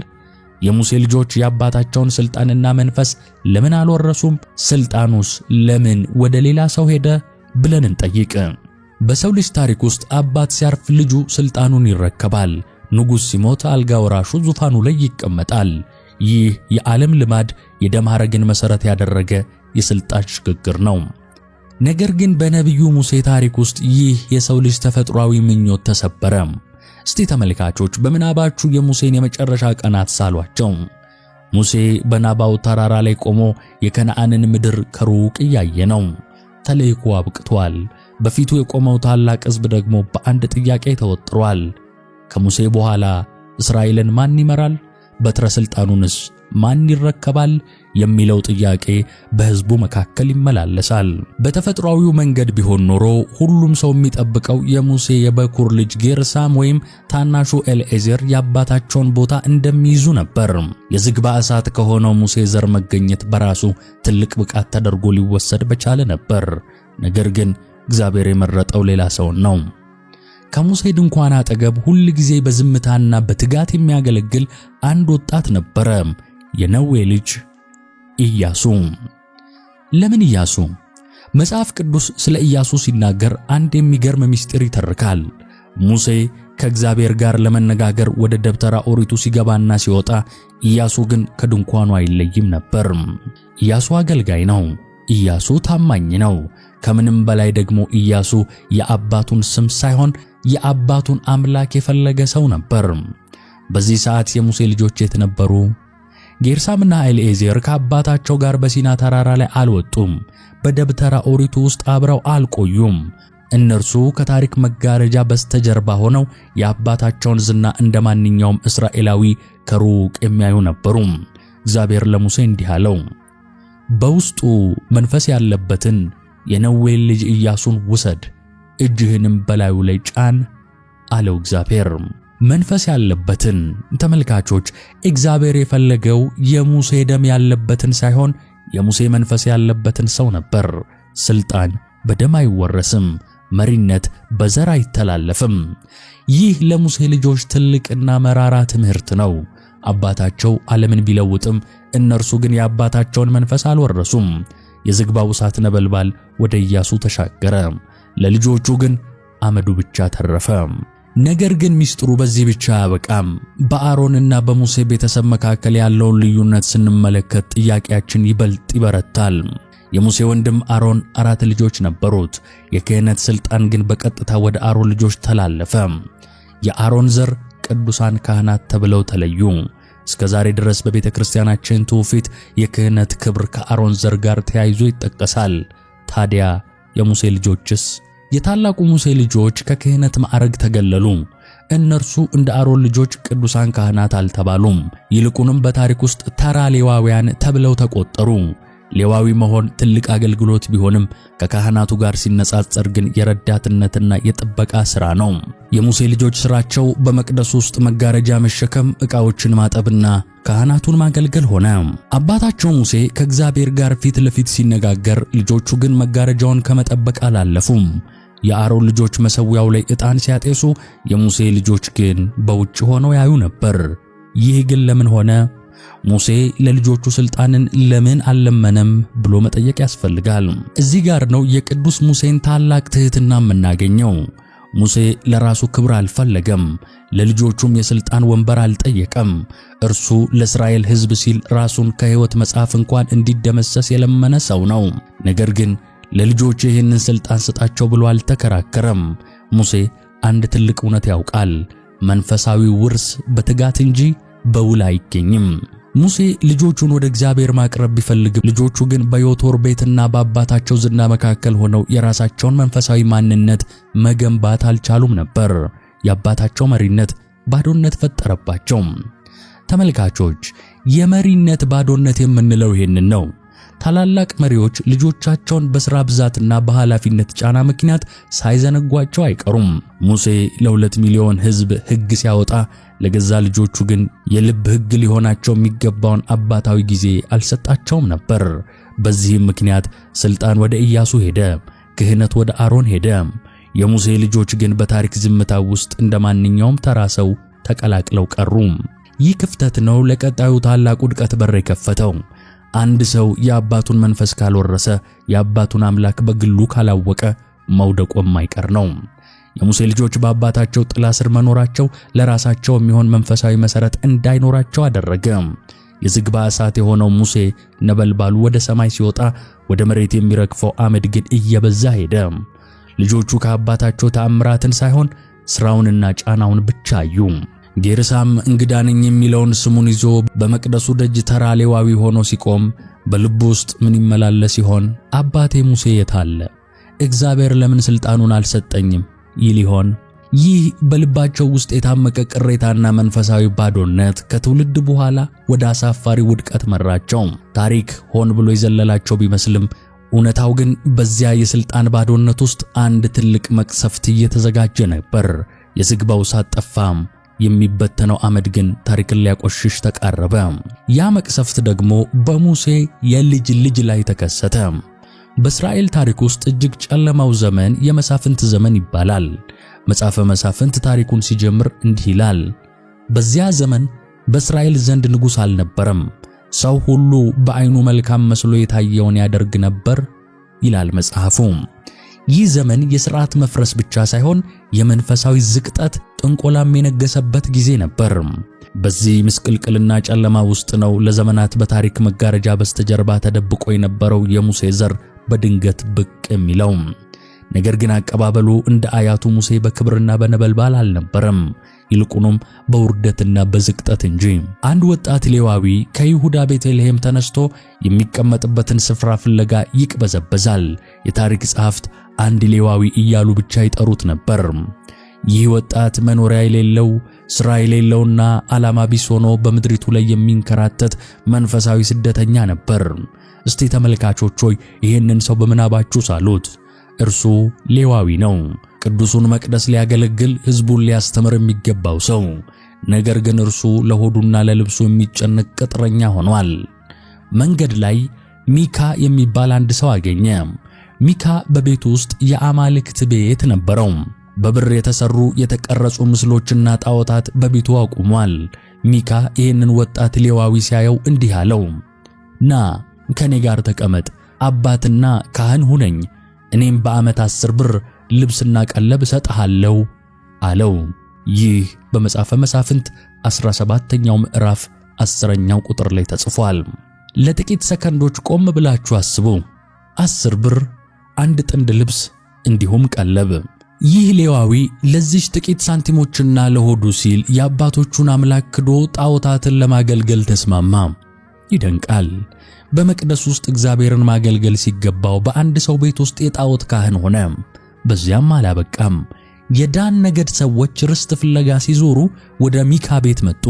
[SPEAKER 1] የሙሴ ልጆች የአባታቸውን ሥልጣንና መንፈስ ለምን አልወረሱም? ሥልጣኑስ ለምን ወደ ሌላ ሰው ሄደ ብለን እንጠይቅ። በሰው ልጅ ታሪክ ውስጥ አባት ሲያርፍ ልጁ ሥልጣኑን ይረከባል። ንጉሥ ሲሞት አልጋ ወራሹ ዙፋኑ ላይ ይቀመጣል። ይህ የዓለም ልማድ የደም ሐረግን መሠረት ያደረገ የሥልጣን ሽግግር ነው። ነገር ግን በነቢዩ ሙሴ ታሪክ ውስጥ ይህ የሰው ልጅ ተፈጥሯዊ ምኞት ተሰበረ። እስቲ ተመልካቾች በምናባችሁ የሙሴን የመጨረሻ ቀናት ሳሏቸው። ሙሴ በናባው ተራራ ላይ ቆሞ የከነዓንን ምድር ከሩቅ እያየ ነው። ተልእኮ አብቅቷል። በፊቱ የቆመው ታላቅ ሕዝብ ደግሞ በአንድ ጥያቄ ተወጥሯል። ከሙሴ በኋላ እስራኤልን ማን ይመራል? በትረ ሥልጣኑንስ ማን ይረከባል? የሚለው ጥያቄ በሕዝቡ መካከል ይመላለሳል። በተፈጥሯዊው መንገድ ቢሆን ኖሮ ሁሉም ሰው የሚጠብቀው የሙሴ የበኩር ልጅ ጌርሳም ወይም ታናሹ ኤልኤዘር የአባታቸውን ቦታ እንደሚይዙ ነበር። የዝግባ እሳት ከሆነው ሙሴ ዘር መገኘት በራሱ ትልቅ ብቃት ተደርጎ ሊወሰድ በቻለ ነበር። ነገር ግን እግዚአብሔር የመረጠው ሌላ ሰውን ነው። ከሙሴ ድንኳን አጠገብ ሁል ጊዜ በዝምታና በትጋት የሚያገለግል አንድ ወጣት ነበረ፣ የነዌ ልጅ ኢያሱ። ለምን ኢያሱ? መጽሐፍ ቅዱስ ስለ ኢያሱ ሲናገር አንድ የሚገርም ምስጢር ይተርካል። ሙሴ ከእግዚአብሔር ጋር ለመነጋገር ወደ ደብተራ ኦሪቱ ሲገባና ሲወጣ፣ ኢያሱ ግን ከድንኳኑ አይለይም ነበር። ኢያሱ አገልጋይ ነው። ኢያሱ ታማኝ ነው። ከምንም በላይ ደግሞ ኢያሱ የአባቱን ስም ሳይሆን የአባቱን አምላክ የፈለገ ሰው ነበር። በዚህ ሰዓት የሙሴ ልጆች የት ነበሩ? ጌርሳምና ኤልኤዘር ከአባታቸው ጋር በሲና ተራራ ላይ አልወጡም። በደብተራ ኦሪቱ ውስጥ አብረው አልቆዩም። እነርሱ ከታሪክ መጋረጃ በስተጀርባ ሆነው የአባታቸውን ዝና እንደ ማንኛውም እስራኤላዊ ከሩቅ የሚያዩ ነበሩ። እግዚአብሔር ለሙሴ እንዲህ አለው፣ በውስጡ መንፈስ ያለበትን የነዌን ልጅ ኢያሱን ውሰድ፣ እጅህንም በላዩ ላይ ጫን አለው እግዚአብሔር። መንፈስ ያለበትን። ተመልካቾች፣ እግዚአብሔር የፈለገው የሙሴ ደም ያለበትን ሳይሆን የሙሴ መንፈስ ያለበትን ሰው ነበር። ስልጣን በደም አይወረስም፣ መሪነት በዘር አይተላለፍም። ይህ ለሙሴ ልጆች ትልቅና መራራ ትምህርት ነው። አባታቸው ዓለምን ቢለውጥም እነርሱ ግን የአባታቸውን መንፈስ አልወረሱም። የዝግባው እሳት ነበልባል ወደ ኢያሱ ተሻገረ፣ ለልጆቹ ግን አመዱ ብቻ ተረፈ። ነገር ግን ሚስጥሩ በዚህ ብቻ አያበቃም። በአሮንና በሙሴ ቤተሰብ መካከል ያለውን ልዩነት ስንመለከት ጥያቄያችን ይበልጥ ይበረታል። የሙሴ ወንድም አሮን 4 ልጆች ነበሩት። የክህነት ሥልጣን ግን በቀጥታ ወደ አሮን ልጆች ተላለፈ። የአሮን ዘር ቅዱሳን ካህናት ተብለው ተለዩ። እስከ ዛሬ ድረስ በቤተ ክርስቲያናችን ትውፊት የክህነት ክብር ከአሮን ዘር ጋር ተያይዞ ይጠቀሳል። ታዲያ የሙሴ ልጆችስ? የታላቁ ሙሴ ልጆች ከክህነት ማዕረግ ተገለሉ። እነርሱ እንደ አሮን ልጆች ቅዱሳን ካህናት አልተባሉም። ይልቁንም በታሪክ ውስጥ ተራ ሌዋውያን ተብለው ተቆጠሩ። ሌዋዊ መሆን ትልቅ አገልግሎት ቢሆንም ከካህናቱ ጋር ሲነጻጸር ግን የረዳትነትና የጥበቃ ሥራ ነው። የሙሴ ልጆች ሥራቸው በመቅደስ ውስጥ መጋረጃ መሸከም፣ ዕቃዎችን ማጠብና ካህናቱን ማገልገል ሆነ። አባታቸው ሙሴ ከእግዚአብሔር ጋር ፊት ለፊት ሲነጋገር፣ ልጆቹ ግን መጋረጃውን ከመጠበቅ አላለፉም። የአሮን ልጆች መሠዊያው ላይ ዕጣን ሲያጤሱ፣ የሙሴ ልጆች ግን በውጭ ሆነው ያዩ ነበር። ይህ ግን ለምን ሆነ? ሙሴ ለልጆቹ ሥልጣንን ለምን አልለመነም ብሎ መጠየቅ ያስፈልጋል። እዚህ ጋር ነው የቅዱስ ሙሴን ታላቅ ትሕትና የምናገኘው። ሙሴ ለራሱ ክብር አልፈለገም፣ ለልጆቹም የሥልጣን ወንበር አልጠየቀም። እርሱ ለእስራኤል ሕዝብ ሲል ራሱን ከሕይወት መጽሐፍ እንኳን እንዲደመሰስ የለመነ ሰው ነው። ነገር ግን ለልጆቹ ይህንን ሥልጣን ስጣቸው ብሎ አልተከራከረም። ሙሴ አንድ ትልቅ እውነት ያውቃል። መንፈሳዊ ውርስ በትጋት እንጂ በውል አይገኝም። ሙሴ ልጆቹን ወደ እግዚአብሔር ማቅረብ ቢፈልግም ልጆቹ ግን በዮቶር ቤትና በአባታቸው ዝና መካከል ሆነው የራሳቸውን መንፈሳዊ ማንነት መገንባት አልቻሉም ነበር። የአባታቸው መሪነት ባዶነት ፈጠረባቸው። ተመልካቾች፣ የመሪነት ባዶነት የምንለው ይህንን ነው። ታላላቅ መሪዎች ልጆቻቸውን በሥራ ብዛትና በኃላፊነት ጫና ምክንያት ሳይዘነጓቸው አይቀሩም። ሙሴ ለ2 ሚሊዮን ሕዝብ ሕግ ሲያወጣ ለገዛ ልጆቹ ግን የልብ ሕግ ሊሆናቸው የሚገባውን አባታዊ ጊዜ አልሰጣቸውም ነበር። በዚህም ምክንያት ሥልጣን ወደ ኢያሱ ሄደ፣ ክህነት ወደ አሮን ሄደ። የሙሴ ልጆች ግን በታሪክ ዝምታ ውስጥ እንደ ማንኛውም ተራ ሰው ተቀላቅለው ቀሩ። ይህ ክፍተት ነው ለቀጣዩ ታላቅ ውድቀት በር የከፈተው። አንድ ሰው የአባቱን መንፈስ ካልወረሰ፣ የአባቱን አምላክ በግሉ ካላወቀ መውደቁ የማይቀር ነው። የሙሴ ልጆች በአባታቸው ጥላ ስር መኖራቸው ለራሳቸው የሚሆን መንፈሳዊ መሠረት እንዳይኖራቸው አደረገ። የዝግባ እሳት የሆነው ሙሴ ነበልባሉ ወደ ሰማይ ሲወጣ ወደ መሬት የሚረግፈው አመድ ግን እየበዛ ሄደ። ልጆቹ ከአባታቸው ተአምራትን ሳይሆን ሥራውንና ጫናውን ብቻ አዩ። ጌርሳም እንግዳ ነኝ የሚለውን ስሙን ይዞ በመቅደሱ ደጅ ተራ ሌዋዊ ሆኖ ሲቆም በልቡ ውስጥ ምን ይመላለስ ይሆን? አባቴ ሙሴ የት አለ? እግዚአብሔር ለምን ሥልጣኑን አልሰጠኝም ይል ይሆን? ይህ በልባቸው ውስጥ የታመቀ ቅሬታና መንፈሳዊ ባዶነት ከትውልድ በኋላ ወደ አሳፋሪ ውድቀት መራቸው። ታሪክ ሆን ብሎ የዘለላቸው ቢመስልም እውነታው ግን በዚያ የሥልጣን ባዶነት ውስጥ አንድ ትልቅ መቅሰፍት እየተዘጋጀ ነበር። የዝግባው እሳት ጠፋም፣ የሚበተነው አመድ ግን ታሪክን ሊያቆሽሽ ተቃረበ። ያ መቅሰፍት ደግሞ በሙሴ የልጅ ልጅ ላይ ተከሰተ። በእስራኤል ታሪክ ውስጥ እጅግ ጨለማው ዘመን የመሳፍንት ዘመን ይባላል። መጽሐፈ መሳፍንት ታሪኩን ሲጀምር እንዲህ ይላል። በዚያ ዘመን በእስራኤል ዘንድ ንጉሥ አልነበረም፣ ሰው ሁሉ በዓይኑ መልካም መስሎ የታየውን ያደርግ ነበር ይላል መጽሐፉ። ይህ ዘመን የሥርዓት መፍረስ ብቻ ሳይሆን የመንፈሳዊ ዝቅጠት ጥንቆላም የነገሰበት ጊዜ ነበር። በዚህ ምስቅልቅልና ጨለማ ውስጥ ነው ለዘመናት በታሪክ መጋረጃ በስተጀርባ ተደብቆ የነበረው የሙሴ ዘር በድንገት ብቅ የሚለው። ነገር ግን አቀባበሉ እንደ አያቱ ሙሴ በክብርና በነበልባል አልነበረም፣ ይልቁንም በውርደትና በዝቅጠት እንጂ። አንድ ወጣት ሌዋዊ ከይሁዳ ቤተልሔም ተነስቶ የሚቀመጥበትን ስፍራ ፍለጋ ይቅበዘበዛል። የታሪክ ጸሐፍት አንድ ሌዋዊ እያሉ ብቻ ይጠሩት ነበር። ይህ ወጣት መኖሪያ የሌለው ሥራ የሌለውና ዓላማ ቢስ ሆኖ በምድሪቱ ላይ የሚንከራተት መንፈሳዊ ስደተኛ ነበር። እስቲ ተመልካቾች ሆይ ይህንን ሰው በምናባችሁ ሳሉት። እርሱ ሌዋዊ ነው። ቅዱሱን መቅደስ ሊያገለግል ሕዝቡን ሊያስተምር የሚገባው ሰው። ነገር ግን እርሱ ለሆዱና ለልብሱ የሚጨነቅ ቅጥረኛ ሆኗል። መንገድ ላይ ሚካ የሚባል አንድ ሰው አገኘ። ሚካ በቤቱ ውስጥ የአማልክት ቤት ነበረው። በብር የተሰሩ የተቀረጹ ምስሎችና ጣዖታት በቤቱ አቁሟል። ሚካ ይህንን ወጣት ሌዋዊ ሲያየው እንዲህ አለው፣ ና ከኔ ጋር ተቀመጥ፣ አባትና ካህን ሁነኝ፣ እኔም በዓመት 10 ብር ልብስና ቀለብ እሰጥሃለሁ አለው። ይህ በመጽሐፈ መሳፍንት 17ኛው ምዕራፍ 10ኛው ቁጥር ላይ ተጽፏል። ለጥቂት ሰከንዶች ቆም ብላችሁ አስቡ። 10 ብር፣ አንድ ጥንድ ልብስ እንዲሁም ቀለብ። ይህ ሌዋዊ ለዚህ ጥቂት ሳንቲሞችና ለሆዱ ሲል የአባቶቹን አምላክ ክዶ ጣዖታትን ለማገልገል ተስማማ። ይደንቃል። በመቅደስ ውስጥ እግዚአብሔርን ማገልገል ሲገባው በአንድ ሰው ቤት ውስጥ የጣዖት ካህን ሆነ። በዚያም አላበቃም። የዳን ነገድ ሰዎች ርስት ፍለጋ ሲዞሩ ወደ ሚካ ቤት መጡ።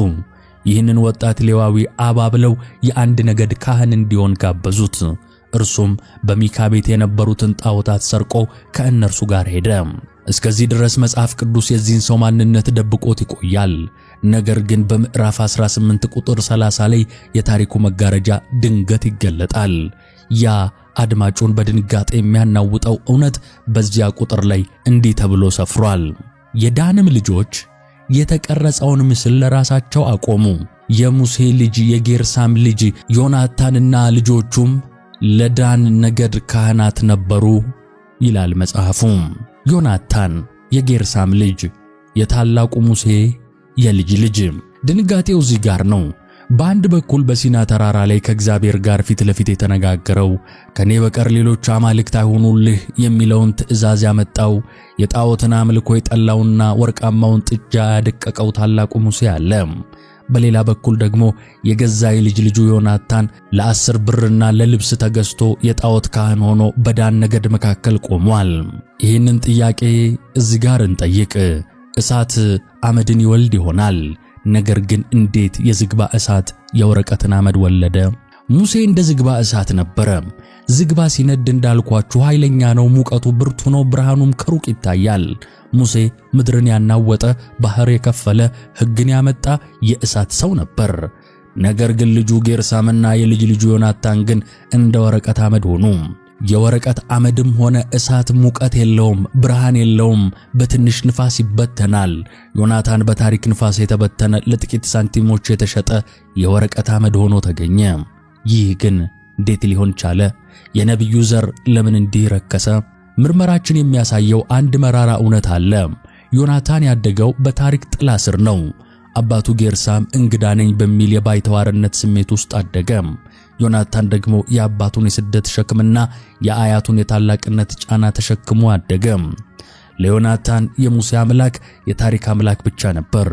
[SPEAKER 1] ይህንን ወጣት ሌዋዊ አባብለው የአንድ ነገድ ካህን እንዲሆን ጋበዙት። እርሱም በሚካ ቤት የነበሩትን ጣዖታት ሰርቆ ከእነርሱ ጋር ሄደ። እስከዚህ ድረስ መጽሐፍ ቅዱስ የዚህን ሰው ማንነት ደብቆት ይቆያል። ነገር ግን በምዕራፍ 18 ቁጥር 30 ላይ የታሪኩ መጋረጃ ድንገት ይገለጣል። ያ አድማጩን በድንጋጤ የሚያናውጠው እውነት በዚያ ቁጥር ላይ እንዲህ ተብሎ ሰፍሯል። የዳንም ልጆች የተቀረጸውን ምስል ለራሳቸው አቆሙ። የሙሴ ልጅ የጌርሳም ልጅ ዮናታንና ልጆቹም ለዳን ነገድ ካህናት ነበሩ ይላል መጽሐፉ። ዮናታን የጌርሳም ልጅ፣ የታላቁ ሙሴ የልጅ ልጅ። ድንጋጤው እዚህ ጋር ነው። በአንድ በኩል በሲና ተራራ ላይ ከእግዚአብሔር ጋር ፊት ለፊት የተነጋገረው ከኔ በቀር ሌሎች አማልክት አይሆኑልህ የሚለውን ትእዛዝ ያመጣው የጣዖትን አምልኮ የጠላውና ወርቃማውን ጥጃ ያደቀቀው ታላቁ ሙሴ አለ። በሌላ በኩል ደግሞ የገዛ የልጅ ልጁ ዮናታን ለ10 ብርና ለልብስ ተገዝቶ የጣዖት ካህን ሆኖ በዳን ነገድ መካከል ቆሟል። ይህንን ጥያቄ እዚህ ጋር እንጠይቅ። እሳት አመድን ይወልድ ይሆናል። ነገር ግን እንዴት የዝግባ እሳት የወረቀትን አመድ ወለደ? ሙሴ እንደ ዝግባ እሳት ነበረ። ዝግባ ሲነድ እንዳልኳችሁ ኃይለኛ ነው፣ ሙቀቱ ብርቱ ነው፣ ብርሃኑም ከሩቅ ይታያል። ሙሴ ምድርን ያናወጠ፣ ባህር የከፈለ፣ ሕግን ያመጣ የእሳት ሰው ነበር። ነገር ግን ልጁ ጌርሳምና የልጅ ልጁ ዮናታን ግን እንደ ወረቀት አመድ ሆኑ። የወረቀት አመድም ሆነ እሳት ሙቀት የለውም፣ ብርሃን የለውም፣ በትንሽ ንፋስ ይበተናል። ዮናታን በታሪክ ንፋስ የተበተነ ለጥቂት ሳንቲሞች የተሸጠ የወረቀት አመድ ሆኖ ተገኘ። ይህ ግን እንዴት ሊሆን ቻለ? የነቢዩ ዘር ለምን እንዲህ ረከሰ? ምርመራችን የሚያሳየው አንድ መራራ እውነት አለ። ዮናታን ያደገው በታሪክ ጥላ ስር ነው። አባቱ ጌርሳም እንግዳ ነኝ በሚል የባይተዋርነት ስሜት ውስጥ አደገ። ዮናታን ደግሞ የአባቱን የስደት ሸክምና የአያቱን የታላቅነት ጫና ተሸክሞ አደገ። ለዮናታን የሙሴ አምላክ የታሪክ አምላክ ብቻ ነበር።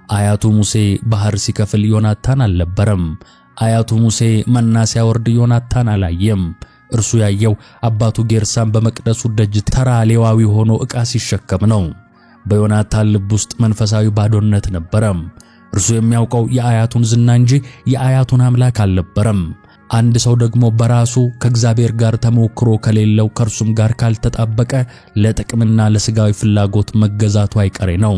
[SPEAKER 1] አያቱ ሙሴ ባህር ሲከፍል ዮናታን አልነበረም። አያቱ ሙሴ መና ሲያወርድ ዮናታን አላየም። እርሱ ያየው አባቱ ጌርሳም በመቅደሱ ደጅ ተራ ሌዋዊ ሆኖ ዕቃ ሲሸከም ነው። በዮናታን ልብ ውስጥ መንፈሳዊ ባዶነት ነበረ። እርሱ የሚያውቀው የአያቱን ዝና እንጂ የአያቱን አምላክ አልነበረም። አንድ ሰው ደግሞ በራሱ ከእግዚአብሔር ጋር ተሞክሮ ከሌለው ከእርሱም ጋር ካልተጣበቀ ለጥቅምና ለሥጋዊ ፍላጎት መገዛቱ አይቀሬ ነው።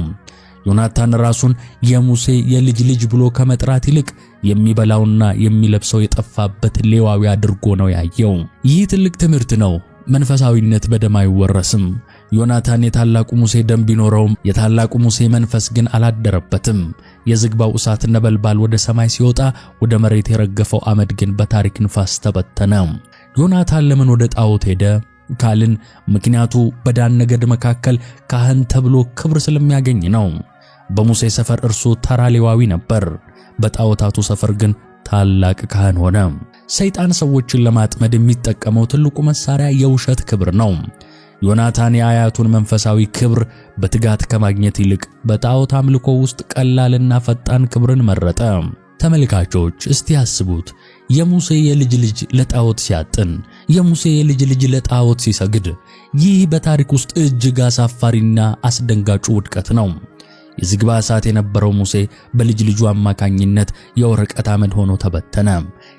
[SPEAKER 1] ዮናታን ራሱን የሙሴ የልጅ ልጅ ብሎ ከመጥራት ይልቅ የሚበላውና የሚለብሰው የጠፋበት ሌዋዊ አድርጎ ነው ያየው። ይህ ትልቅ ትምህርት ነው። መንፈሳዊነት በደም አይወረስም። ዮናታን የታላቁ ሙሴ ደም ቢኖረውም የታላቁ ሙሴ መንፈስ ግን አላደረበትም። የዝግባው እሳት ነበልባል ወደ ሰማይ ሲወጣ ወደ መሬት የረገፈው አመድ ግን በታሪክ ንፋስ ተበተነ። ዮናታን ለምን ወደ ጣዖት ሄደ ካልን ምክንያቱ በዳን ነገድ መካከል ካህን ተብሎ ክብር ስለሚያገኝ ነው። በሙሴ ሰፈር እርሱ ተራ ሌዋዊ ነበር። በጣዖታቱ ሰፈር ግን ታላቅ ካህን ሆነ። ሰይጣን ሰዎችን ለማጥመድ የሚጠቀመው ትልቁ መሳሪያ የውሸት ክብር ነው። ዮናታን የአያቱን መንፈሳዊ ክብር በትጋት ከማግኘት ይልቅ በጣዖት አምልኮ ውስጥ ቀላልና ፈጣን ክብርን መረጠ። ተመልካቾች እስቲ ያስቡት። የሙሴ የልጅ ልጅ ለጣዖት ሲያጥን፣ የሙሴ የልጅ ልጅ ለጣዖት ሲሰግድ፣ ይህ በታሪክ ውስጥ እጅግ አሳፋሪና አስደንጋጩ ውድቀት ነው። የዝግባ እሳት የነበረው ሙሴ በልጅ ልጁ አማካኝነት የወረቀት አመድ ሆኖ ተበተነ።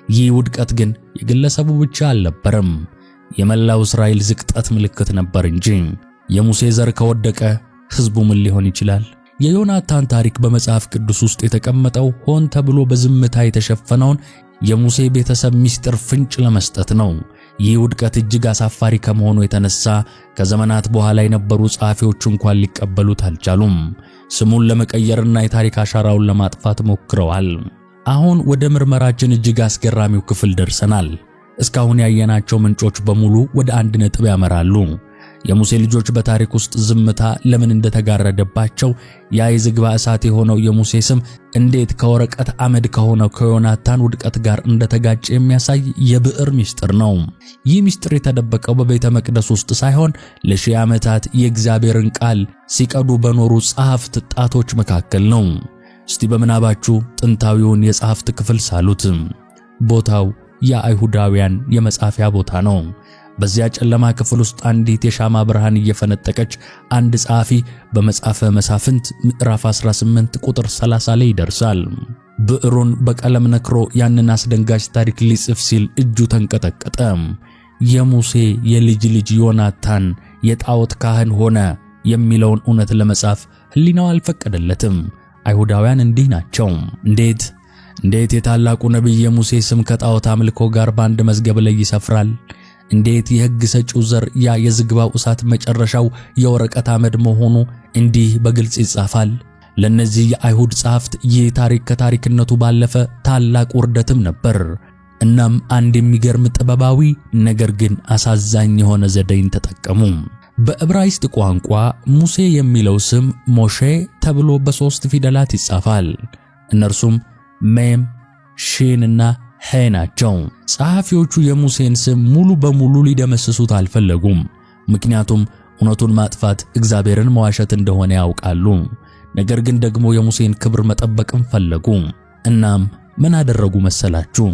[SPEAKER 1] ይህ ውድቀት ግን የግለሰቡ ብቻ አልነበረም፣ የመላው እስራኤል ዝቅጠት ምልክት ነበር እንጂ። የሙሴ ዘር ከወደቀ ሕዝቡ ምን ሊሆን ይችላል? የዮናታን ታሪክ በመጽሐፍ ቅዱስ ውስጥ የተቀመጠው ሆን ተብሎ በዝምታ የተሸፈነውን የሙሴ ቤተሰብ ምስጢር ፍንጭ ለመስጠት ነው። ይህ ውድቀት እጅግ አሳፋሪ ከመሆኑ የተነሳ ከዘመናት በኋላ የነበሩ ጸሐፊዎች እንኳን ሊቀበሉት አልቻሉም። ስሙን ለመቀየርና የታሪክ አሻራውን ለማጥፋት ሞክረዋል። አሁን ወደ ምርመራችን እጅግ አስገራሚው ክፍል ደርሰናል። እስካሁን ያየናቸው ምንጮች በሙሉ ወደ አንድ ነጥብ ያመራሉ። የሙሴ ልጆች በታሪክ ውስጥ ዝምታ ለምን እንደተጋረደባቸው፣ ያ የዝግባ እሳት የሆነው የሙሴ ስም እንዴት ከወረቀት አመድ ከሆነው ከዮናታን ውድቀት ጋር እንደተጋጨ የሚያሳይ የብዕር ምስጢር ነው። ይህ ምስጢር የተደበቀው በቤተ መቅደስ ውስጥ ሳይሆን ለሺህ ዓመታት የእግዚአብሔርን ቃል ሲቀዱ በኖሩ ጸሐፍት ጣቶች መካከል ነው። እስቲ በምናባችሁ ጥንታዊውን የጸሐፍት ክፍል ሳሉት። ቦታው የአይሁዳውያን የመጻፊያ ቦታ ነው። በዚያ ጨለማ ክፍል ውስጥ አንዲት የሻማ ብርሃን እየፈነጠቀች አንድ ጸሐፊ በመጽሐፈ መሳፍንት ምዕራፍ 18 ቁጥር 30 ላይ ይደርሳል። ብዕሩን በቀለም ነክሮ ያንን አስደንጋጭ ታሪክ ሊጽፍ ሲል እጁ ተንቀጠቀጠ። የሙሴ የልጅ ልጅ ዮናታን የጣዖት ካህን ሆነ የሚለውን እውነት ለመጻፍ ሕሊናው አልፈቀደለትም። አይሁዳውያን እንዲህ ናቸው። እንዴት የታላቁ ነቢይ የሙሴ ስም ከጣዖት አምልኮ ጋር በአንድ መዝገብ ላይ ይሰፍራል? እንዴት የሕግ ሰጪው ዘር ያ የዝግባው እሳት መጨረሻው የወረቀት አመድ መሆኑ እንዲህ በግልጽ ይጻፋል? ለእነዚህ የአይሁድ ጸሐፍት ይህ ታሪክ ከታሪክነቱ ባለፈ ታላቅ ውርደትም ነበር። እናም አንድ የሚገርም ጥበባዊ ነገር ግን አሳዛኝ የሆነ ዘዴን ተጠቀሙ። በዕብራይስጥ ቋንቋ ሙሴ የሚለው ስም ሞሼ ተብሎ በ3 ፊደላት ይጻፋል። እነርሱም ሜም፣ ሺን እና ሄ ናቸው። ጸሐፊዎቹ የሙሴን ስም ሙሉ በሙሉ ሊደመስሱት አልፈለጉም። ምክንያቱም እውነቱን ማጥፋት እግዚአብሔርን መዋሸት እንደሆነ ያውቃሉ። ነገር ግን ደግሞ የሙሴን ክብር መጠበቅም ፈለጉ። እናም ምን አደረጉ መሰላችሁ?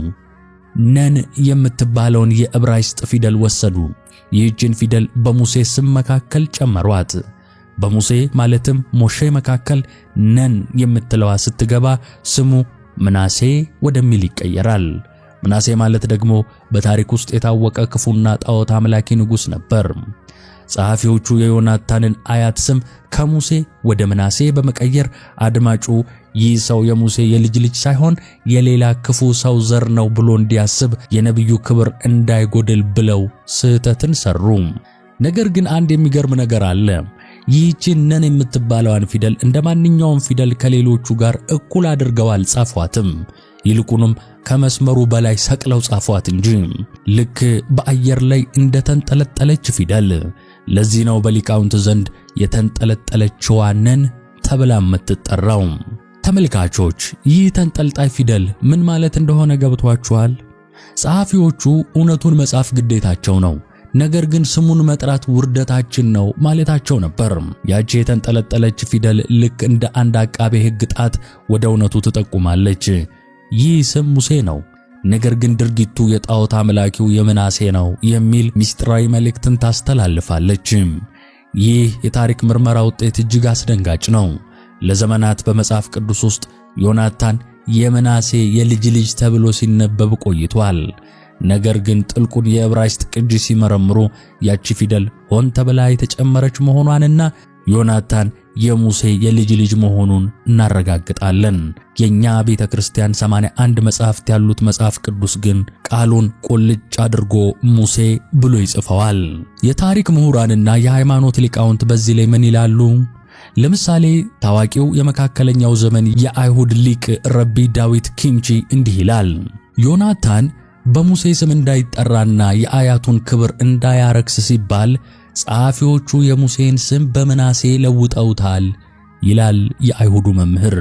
[SPEAKER 1] ነን የምትባለውን የዕብራይስጥ ፊደል ወሰዱ። ይህችን ፊደል በሙሴ ስም መካከል ጨመሯት። በሙሴ ማለትም ሞሼ መካከል ነን የምትለዋ ስትገባ ስሙ ምናሴ ወደሚል ይቀየራል። ምናሴ ማለት ደግሞ በታሪክ ውስጥ የታወቀ ክፉና ጣዖት አምላኪ ንጉሥ ነበር። ጸሐፊዎቹ የዮናታንን አያት ስም ከሙሴ ወደ ምናሴ በመቀየር አድማጩ ይህ ሰው የሙሴ የልጅ ልጅ ሳይሆን የሌላ ክፉ ሰው ዘር ነው ብሎ እንዲያስብ የነቢዩ ክብር እንዳይጎድል ብለው ስህተትን ሰሩ። ነገር ግን አንድ የሚገርም ነገር አለ። ይህችን ነን የምትባለዋን ፊደል እንደ ማንኛውም ፊደል ከሌሎቹ ጋር እኩል አድርገው አልጻፏትም። ይልቁንም ከመስመሩ በላይ ሰቅለው ጻፏት እንጂ ልክ በአየር ላይ እንደተንጠለጠለች ፊደል። ለዚህ ነው በሊቃውንት ዘንድ የተንጠለጠለችዋ ነን ተብላ የምትጠራው። ተመልካቾች ይህ ተንጠልጣይ ፊደል ምን ማለት እንደሆነ ገብቷችኋል? ጸሐፊዎቹ እውነቱን መጻፍ ግዴታቸው ነው፣ ነገር ግን ስሙን መጥራት ውርደታችን ነው ማለታቸው ነበር። ያቺ የተንጠለጠለች ፊደል ልክ እንደ አንድ አቃቤ ሕግ ጣት ወደ እውነቱ ትጠቁማለች። ይህ ስም ሙሴ ነው፣ ነገር ግን ድርጊቱ የጣዖት አምላኪው የምናሴ ነው የሚል ምስጢራዊ መልእክትን ታስተላልፋለች። ይህ የታሪክ ምርመራ ውጤት እጅግ አስደንጋጭ ነው። ለዘመናት በመጽሐፍ ቅዱስ ውስጥ ዮናታን የምናሴ የልጅ ልጅ ተብሎ ሲነበብ ቆይቷል። ነገር ግን ጥልቁን የዕብራይስጥ ቅጂ ሲመረምሩ ያቺ ፊደል ሆን ተብላ የተጨመረች መሆኗንና ዮናታን የሙሴ የልጅ ልጅ መሆኑን እናረጋግጣለን። የኛ ቤተክርስቲያን 81 መጻሕፍት ያሉት መጽሐፍ ቅዱስ ግን ቃሉን ቁልጭ አድርጎ ሙሴ ብሎ ይጽፈዋል። የታሪክ ምሁራንና የሃይማኖት ሊቃውንት በዚህ ላይ ምን ይላሉ? ለምሳሌ ታዋቂው የመካከለኛው ዘመን የአይሁድ ሊቅ ረቢ ዳዊት ኪምቺ እንዲህ ይላል። ዮናታን በሙሴ ስም እንዳይጠራና የአያቱን ክብር እንዳያረክስ ሲባል ጸሐፊዎቹ የሙሴን ስም በምናሴ ለውጠውታል ይላል የአይሁዱ መምህር።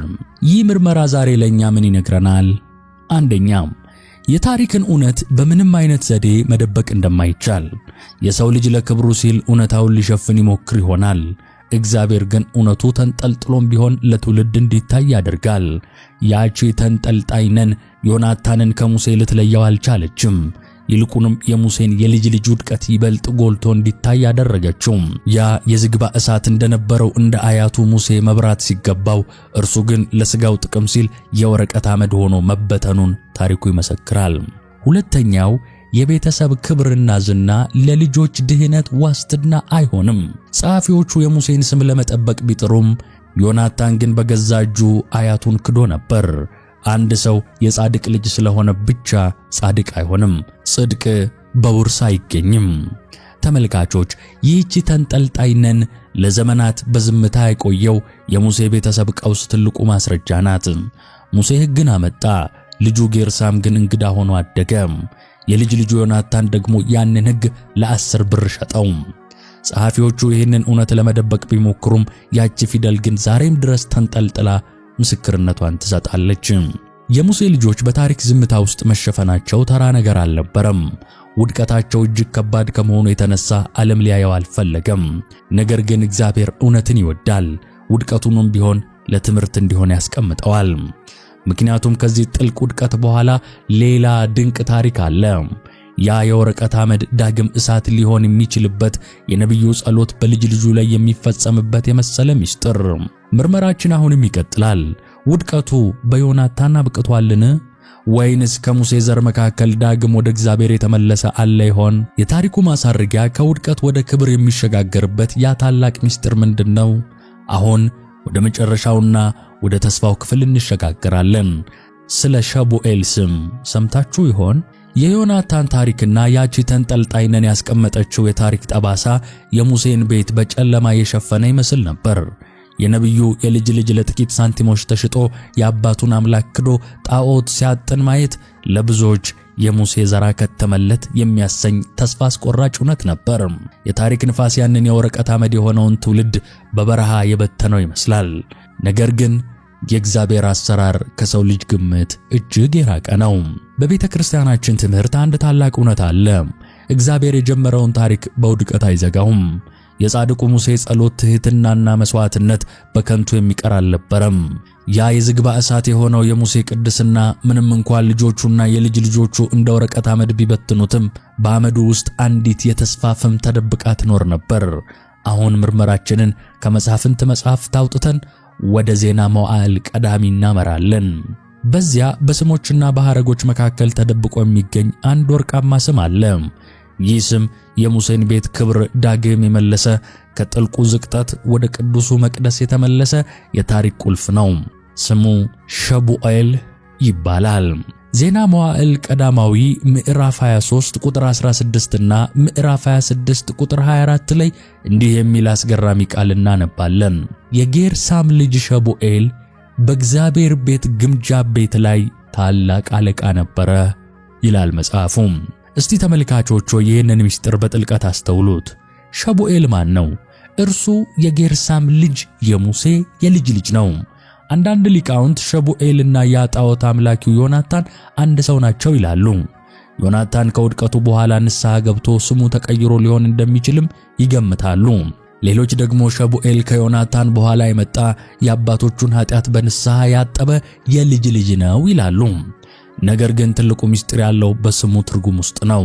[SPEAKER 1] ይህ ምርመራ ዛሬ ለኛ ምን ይነግረናል? አንደኛ፣ የታሪክን እውነት በምንም አይነት ዘዴ መደበቅ እንደማይቻል። የሰው ልጅ ለክብሩ ሲል እውነታውን ሊሸፍን ይሞክር ይሆናል። እግዚአብሔር ግን እውነቱ ተንጠልጥሎም ቢሆን ለትውልድ እንዲታይ ያደርጋል። ያቺ ተንጠልጣይ ነን ዮናታንን ከሙሴ ልትለየው አልቻለችም። ይልቁንም የሙሴን የልጅ ልጅ ውድቀት ይበልጥ ጎልቶ እንዲታይ ያደረገችው። ያ የዝግባ እሳት እንደነበረው እንደ አያቱ ሙሴ መብራት ሲገባው፣ እርሱ ግን ለሥጋው ጥቅም ሲል የወረቀት አመድ ሆኖ መበተኑን ታሪኩ ይመሰክራል። ሁለተኛው፣ የቤተሰብ ክብርና ዝና ለልጆች ድህነት ዋስትና አይሆንም። ጸሐፊዎቹ የሙሴን ስም ለመጠበቅ ቢጥሩም ዮናታን ግን በገዛ እጁ አያቱን ክዶ ነበር። አንድ ሰው የጻድቅ ልጅ ስለሆነ ብቻ ጻድቅ አይሆንም። ጽድቅ በውርስ አይገኝም። ተመልካቾች ይህቺ ተንጠልጣይ ነን ለዘመናት በዝምታ የቆየው የሙሴ ቤተሰብ ቀውስ ትልቁ ማስረጃ ናት። ሙሴ ሕግን አመጣ፣ ልጁ ጌርሳም ግን እንግዳ ሆኖ አደገ። የልጅ ልጁ ዮናታን ደግሞ ያንን ሕግ ለ10 ብር ሸጠው። ጸሐፊዎቹ ይህንን እውነት ለመደበቅ ቢሞክሩም ያቺ ፊደል ግን ዛሬም ድረስ ተንጠልጥላ ምስክርነቷን ትሰጣለች። የሙሴ ልጆች በታሪክ ዝምታ ውስጥ መሸፈናቸው ተራ ነገር አልነበረም። ውድቀታቸው እጅግ ከባድ ከመሆኑ የተነሳ ዓለም ሊያየው አልፈለገም። ነገር ግን እግዚአብሔር እውነትን ይወዳል። ውድቀቱንም ቢሆን ለትምህርት እንዲሆን ያስቀምጠዋል። ምክንያቱም ከዚህ ጥልቅ ውድቀት በኋላ ሌላ ድንቅ ታሪክ አለ። ያ የወረቀት አመድ ዳግም እሳት ሊሆን የሚችልበት፣ የነቢዩ ጸሎት በልጅ ልጁ ላይ የሚፈጸምበት የመሰለ ምስጢር። ምርመራችን አሁንም ይቀጥላል። ውድቀቱ በዮናታን አብቅቷልን? ወይንስ ከሙሴ ዘር መካከል ዳግም ወደ እግዚአብሔር የተመለሰ አለ ይሆን? የታሪኩ ማሳረጊያ ከውድቀት ወደ ክብር የሚሸጋገርበት ያ ታላቅ ምስጢር ምንድነው? አሁን ወደ መጨረሻውና ወደ ተስፋው ክፍል እንሸጋገራለን። ስለ ሸቡኤል ስም ሰምታችሁ ይሆን? የዮናታን ታሪክና ያቺ ተንጠልጣይ ነን ያስቀመጠችው የታሪክ ጠባሳ የሙሴን ቤት በጨለማ የሸፈነ ይመስል ነበር። የነቢዩ የልጅ ልጅ ለጥቂት ሳንቲሞች ተሽጦ የአባቱን አምላክ ክዶ ጣዖት ሲያጥን ማየት ለብዙዎች የሙሴ ዘራ ከተመለት የሚያሰኝ ተስፋ አስቆራጭ እውነት ነበር። የታሪክ ንፋስ ያንን የወረቀት አመድ የሆነውን ትውልድ በበረሃ የበተነው ይመስላል። ነገር ግን የእግዚአብሔር አሰራር ከሰው ልጅ ግምት እጅግ የራቀ ነው። በቤተ ክርስቲያናችን ትምህርት አንድ ታላቅ እውነት አለ። እግዚአብሔር የጀመረውን ታሪክ በውድቀት አይዘጋውም። የጻድቁ ሙሴ ጸሎት፣ ትሕትናና መስዋዕትነት በከንቱ የሚቀር አልነበረም። ያ የዝግባ እሳት የሆነው የሙሴ ቅድስና ምንም እንኳን ልጆቹና የልጅ ልጆቹ እንደ ወረቀት አመድ ቢበትኑትም በአመዱ ውስጥ አንዲት የተስፋ ፍም ተደብቃ ትኖር ነበር። አሁን ምርመራችንን ከመጻሕፍት መጽሐፍት አውጥተን ወደ ዜና መዋዕል ቀዳሚ እናመራለን። በዚያ በስሞችና በሐረጎች መካከል ተደብቆ የሚገኝ አንድ ወርቃማ ስም አለ። ይህ ስም የሙሴን ቤት ክብር ዳግም የመለሰ፣ ከጥልቁ ዝቅጠት ወደ ቅዱሱ መቅደስ የተመለሰ የታሪክ ቁልፍ ነው። ስሙ ሸቡኤል ይባላል። ዜና መዋዕል ቀዳማዊ ምዕራፍ 23 ቁጥር 16 እና ምዕራፍ 26 ቁጥር 24 ላይ እንዲህ የሚል አስገራሚ ቃል እናነባለን። የጌርሳም ልጅ ሸቡኤል በእግዚአብሔር ቤት ግምጃ ቤት ላይ ታላቅ አለቃ ነበረ ይላል መጽሐፉ። እስቲ ተመልካቾች ይህንን ምስጢር በጥልቀት አስተውሉት። ሸቡኤል ማን ነው? እርሱ የጌርሳም ልጅ የሙሴ የልጅ ልጅ ነው። አንዳንድ ሊቃውንት ሸቡኤልና ያጣዖት አምላኪው ዮናታን አንድ ሰው ናቸው ይላሉ። ዮናታን ከውድቀቱ በኋላ ንስሐ ገብቶ ስሙ ተቀይሮ ሊሆን እንደሚችልም ይገምታሉ። ሌሎች ደግሞ ሸቡኤል ከዮናታን በኋላ የመጣ የአባቶቹን ኃጢአት በንስሐ ያጠበ የልጅ ልጅ ነው ይላሉ። ነገር ግን ትልቁ ምስጢር ያለው በስሙ ትርጉም ውስጥ ነው።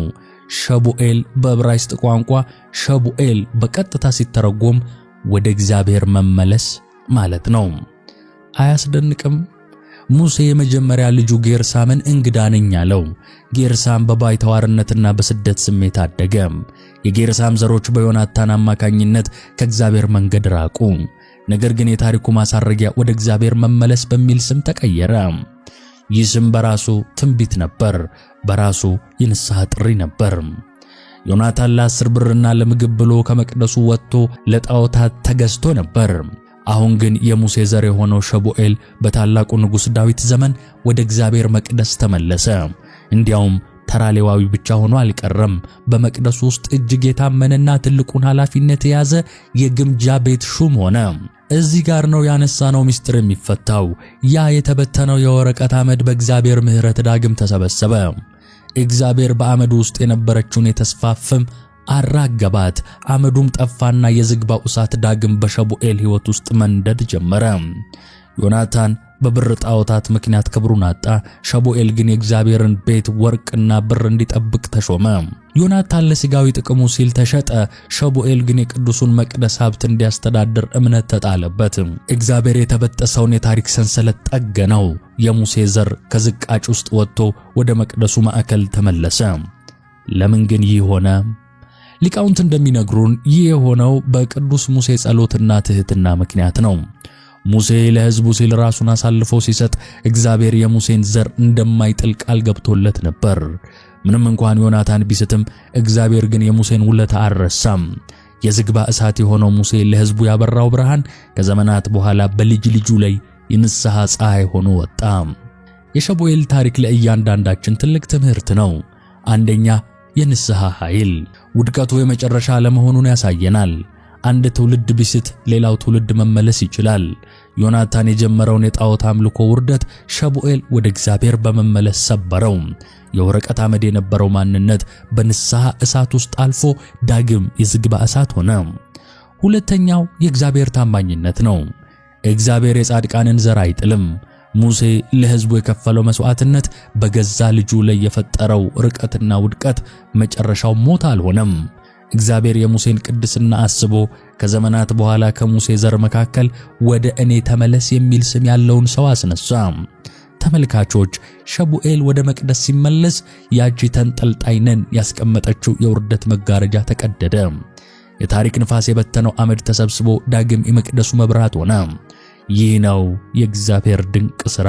[SPEAKER 1] ሸቡኤል በዕብራይስጥ ቋንቋ ሸቡኤል በቀጥታ ሲተረጎም ወደ እግዚአብሔር መመለስ ማለት ነው። አያስደንቅም? ሙሴ የመጀመሪያ ልጁ ጌርሳምን እንግዳ ነኝ አለው። ጌርሳም በባይተዋርነትና በስደት ስሜት አደገ። የጌርሳም ዘሮች በዮናታን አማካኝነት ከእግዚአብሔር መንገድ ራቁ። ነገር ግን የታሪኩ ማሳረጊያ ወደ እግዚአብሔር መመለስ በሚል ስም ተቀየረ። ይህ ስም በራሱ ትንቢት ነበር፣ በራሱ የንስሐ ጥሪ ነበር። ዮናታን ለ10 ብርና ለምግብ ብሎ ከመቅደሱ ወጥቶ ለጣዖታት ተገዝቶ ነበር። አሁን ግን የሙሴ ዘር የሆነው ሸቡኤል በታላቁ ንጉሥ ዳዊት ዘመን ወደ እግዚአብሔር መቅደስ ተመለሰ። እንዲያውም ተራ ሌዋዊ ብቻ ሆኖ አልቀረም። በመቅደሱ ውስጥ እጅግ የታመነና ትልቁን ኃላፊነት የያዘ የግምጃ ቤት ሹም ሆነ። እዚህ ጋር ነው ያነሳነው ምስጢር የሚፈታው። ያ የተበተነው የወረቀት አመድ በእግዚአብሔር ምሕረት ዳግም ተሰበሰበ። እግዚአብሔር በአመዱ ውስጥ የነበረችውን የተስፋ ፍም አራገባት። አመዱም ጠፋና የዝግባው እሳት ዳግም በሸቡኤል ሕይወት ውስጥ መንደድ ጀመረ። ዮናታን በብር ጣዖታት ምክንያት ክብሩን አጣ። ሸቡኤል ግን የእግዚአብሔርን ቤት ወርቅና ብር እንዲጠብቅ ተሾመ። ዮናታን ለሥጋዊ ጥቅሙ ሲል ተሸጠ። ሸቡኤል ግን የቅዱሱን መቅደስ ሀብት እንዲያስተዳድር እምነት ተጣለበት። እግዚአብሔር የተበጠሰውን የታሪክ ሰንሰለት ጠገነው። የሙሴ ዘር ከዝቃጭ ውስጥ ወጥቶ ወደ መቅደሱ ማዕከል ተመለሰ። ለምን ግን ይህ ሆነ? ሊቃውንት እንደሚነግሩን ይህ የሆነው በቅዱስ ሙሴ ጸሎትና ትሕትና ምክንያት ነው። ሙሴ ለሕዝቡ ሲል ራሱን አሳልፎ ሲሰጥ እግዚአብሔር የሙሴን ዘር እንደማይጥል ቃል ገብቶለት ነበር። ምንም እንኳን ዮናታን ቢስትም እግዚአብሔር ግን የሙሴን ውለታ አልረሳም። የዝግባ እሳት የሆነው ሙሴ ለሕዝቡ ያበራው ብርሃን ከዘመናት በኋላ በልጅ ልጁ ላይ የንስሐ ፀሐይ ሆኖ ወጣ። የሸቡኤል ታሪክ ለእያንዳንዳችን ትልቅ ትምህርት ነው። አንደኛ፣ የንስሐ ኃይል ውድቀቱ የመጨረሻ አለመሆኑን ያሳየናል። አንድ ትውልድ ቢስት ሌላው ትውልድ መመለስ ይችላል። ዮናታን የጀመረውን የጣዖት አምልኮ ውርደት ሸቡኤል ወደ እግዚአብሔር በመመለስ ሰበረው። የወረቀት አመድ የነበረው ማንነት በንስሐ እሳት ውስጥ አልፎ ዳግም የዝግባ እሳት ሆነ። ሁለተኛው የእግዚአብሔር ታማኝነት ነው። እግዚአብሔር የጻድቃንን ዘር አይጥልም። ሙሴ ለሕዝቡ የከፈለው መስዋዕትነት በገዛ ልጁ ላይ የፈጠረው ርቀትና ውድቀት መጨረሻው ሞት አልሆነም። እግዚአብሔር የሙሴን ቅድስና አስቦ ከዘመናት በኋላ ከሙሴ ዘር መካከል ወደ እኔ ተመለስ የሚል ስም ያለውን ሰው አስነሳ። ተመልካቾች፣ ሸቡኤል ወደ መቅደስ ሲመለስ ያቺ ተንጠልጣይ ነን ያስቀመጠችው የውርደት መጋረጃ ተቀደደ። የታሪክ ንፋስ የበተነው አመድ ተሰብስቦ ዳግም የመቅደሱ መብራት ሆነ። ይህ ነው የእግዚአብሔር ድንቅ ሥራ።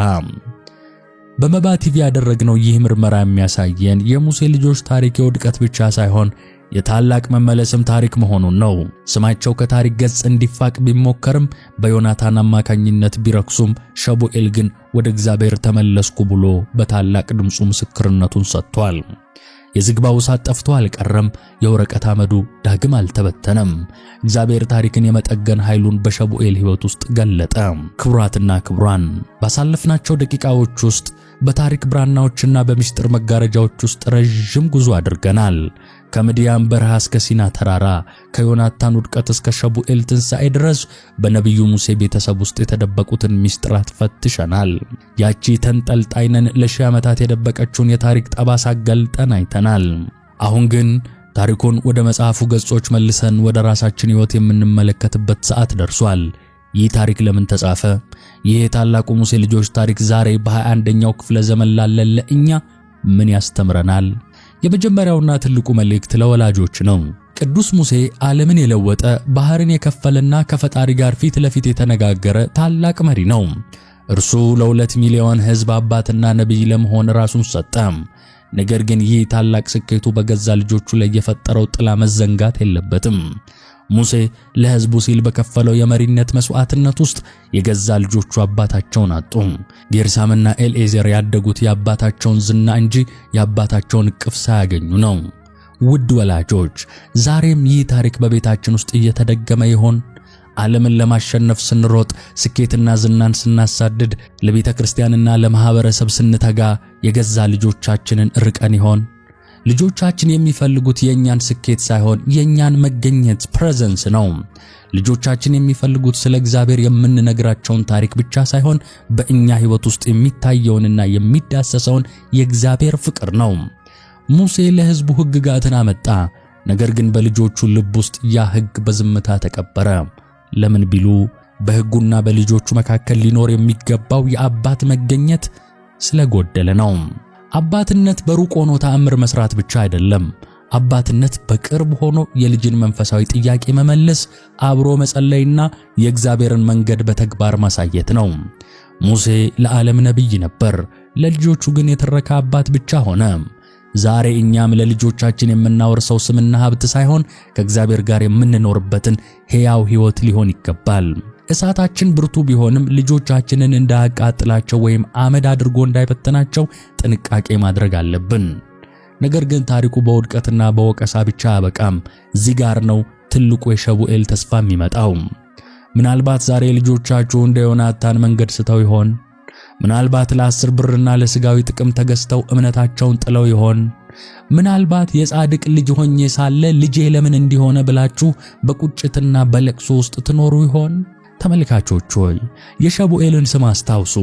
[SPEAKER 1] በመባ ቲቪ ያደረግነው ይህ ምርመራ የሚያሳየን የሙሴ ልጆች ታሪክ የውድቀት ብቻ ሳይሆን የታላቅ መመለስም ታሪክ መሆኑን ነው። ስማቸው ከታሪክ ገጽ እንዲፋቅ ቢሞከርም በዮናታን አማካኝነት ቢረክሱም ሸቡኤል ግን ወደ እግዚአብሔር ተመለስኩ ብሎ በታላቅ ድምፁ ምስክርነቱን ሰጥቷል። የዝግባው እሳት ጠፍቶ አልቀረም። የወረቀት አመዱ ዳግም አልተበተነም። እግዚአብሔር ታሪክን የመጠገን ኃይሉን በሸቡኤል ሕይወት ውስጥ ገለጠ። ክቡራትና ክቡራን፣ ባሳለፍናቸው ደቂቃዎች ውስጥ በታሪክ ብራናዎችና በምስጢር መጋረጃዎች ውስጥ ረጅም ጉዞ አድርገናል። ከምድያም በረሃ እስከ ሲና ተራራ፣ ከዮናታን ውድቀት እስከ ሸቡኤል ትንሣኤ ድረስ በነቢዩ ሙሴ ቤተሰብ ውስጥ የተደበቁትን ምስጢራት ፈትሸናል። ያቺ ተንጠልጣይ ነን ለሺህ ዓመታት የደበቀችውን የታሪክ ጠባሳ ገልጠን አይተናል። አሁን ግን ታሪኩን ወደ መጽሐፉ ገጾች መልሰን ወደ ራሳችን ሕይወት የምንመለከትበት ሰዓት ደርሷል። ይህ ታሪክ ለምን ተጻፈ? ይህ የታላቁ ሙሴ ልጆች ታሪክ ዛሬ በ21ኛው ክፍለ ዘመን ላለን ለእኛ ምን ያስተምረናል? የመጀመሪያውና ትልቁ መልእክት ለወላጆች ነው። ቅዱስ ሙሴ ዓለምን የለወጠ ባህርን የከፈለና ከፈጣሪ ጋር ፊት ለፊት የተነጋገረ ታላቅ መሪ ነው። እርሱ ለ2 ሚሊዮን ሕዝብ አባትና ነቢይ ለመሆን ራሱን ሰጠ። ነገር ግን ይህ ታላቅ ስኬቱ በገዛ ልጆቹ ላይ የፈጠረው ጥላ መዘንጋት የለበትም። ሙሴ ለሕዝቡ ሲል በከፈለው የመሪነት መስዋዕትነት ውስጥ የገዛ ልጆቹ አባታቸውን አጡ። ጌርሳምና ኤልኤዘር ያደጉት የአባታቸውን ዝና እንጂ የአባታቸውን እቅፍ ሳያገኙ ነው። ውድ ወላጆች፣ ዛሬም ይህ ታሪክ በቤታችን ውስጥ እየተደገመ ይሆን? ዓለምን ለማሸነፍ ስንሮጥ፣ ስኬትና ዝናን ስናሳድድ፣ ለቤተ ክርስቲያንና ለማህበረሰብ ስንተጋ የገዛ ልጆቻችንን ርቀን ይሆን? ልጆቻችን የሚፈልጉት የኛን ስኬት ሳይሆን የኛን መገኘት ፕሬዘንስ ነው። ልጆቻችን የሚፈልጉት ስለ እግዚአብሔር የምንነግራቸውን ታሪክ ብቻ ሳይሆን በእኛ ሕይወት ውስጥ የሚታየውንና የሚዳሰሰውን የእግዚአብሔር ፍቅር ነው። ሙሴ ለሕዝቡ ሕግጋትን አመጣ። ነገር ግን በልጆቹ ልብ ውስጥ ያ ሕግ በዝምታ ተቀበረ። ለምን ቢሉ በሕጉና በልጆቹ መካከል ሊኖር የሚገባው የአባት መገኘት ስለጎደለ ነው። አባትነት በሩቅ ሆኖ ተአምር መስራት ብቻ አይደለም። አባትነት በቅርብ ሆኖ የልጅን መንፈሳዊ ጥያቄ መመለስ፣ አብሮ መጸለይና የእግዚአብሔርን መንገድ በተግባር ማሳየት ነው። ሙሴ ለዓለም ነቢይ ነበር፣ ለልጆቹ ግን የተረከ አባት ብቻ ሆነ። ዛሬ እኛም ለልጆቻችን የምናወርሰው ስምና ሀብት ሳይሆን ከእግዚአብሔር ጋር የምንኖርበትን ሕያው ሕይወት ሊሆን ይገባል። እሳታችን ብርቱ ቢሆንም ልጆቻችንን እንዳያቃጥላቸው ወይም አመድ አድርጎ እንዳይበተናቸው ጥንቃቄ ማድረግ አለብን። ነገር ግን ታሪኩ በውድቀትና በወቀሳ ብቻ አያበቃም። እዚህ ጋር ነው ትልቁ የሸቡኤል ተስፋ የሚመጣው። ምናልባት ዛሬ ልጆቻችሁ እንደ ዮናታን መንገድ ስተው ይሆን? ምናልባት ለ10 ብርና ለስጋዊ ጥቅም ተገዝተው እምነታቸውን ጥለው ይሆን? ምናልባት የጻድቅ ልጅ ሆኜ ሳለ ልጄ ለምን እንዲሆነ ብላችሁ በቁጭትና በለቅሶ ውስጥ ትኖሩ ይሆን? ተመልካቾች ሆይ የሸቡኤልን ስም አስታውሱ።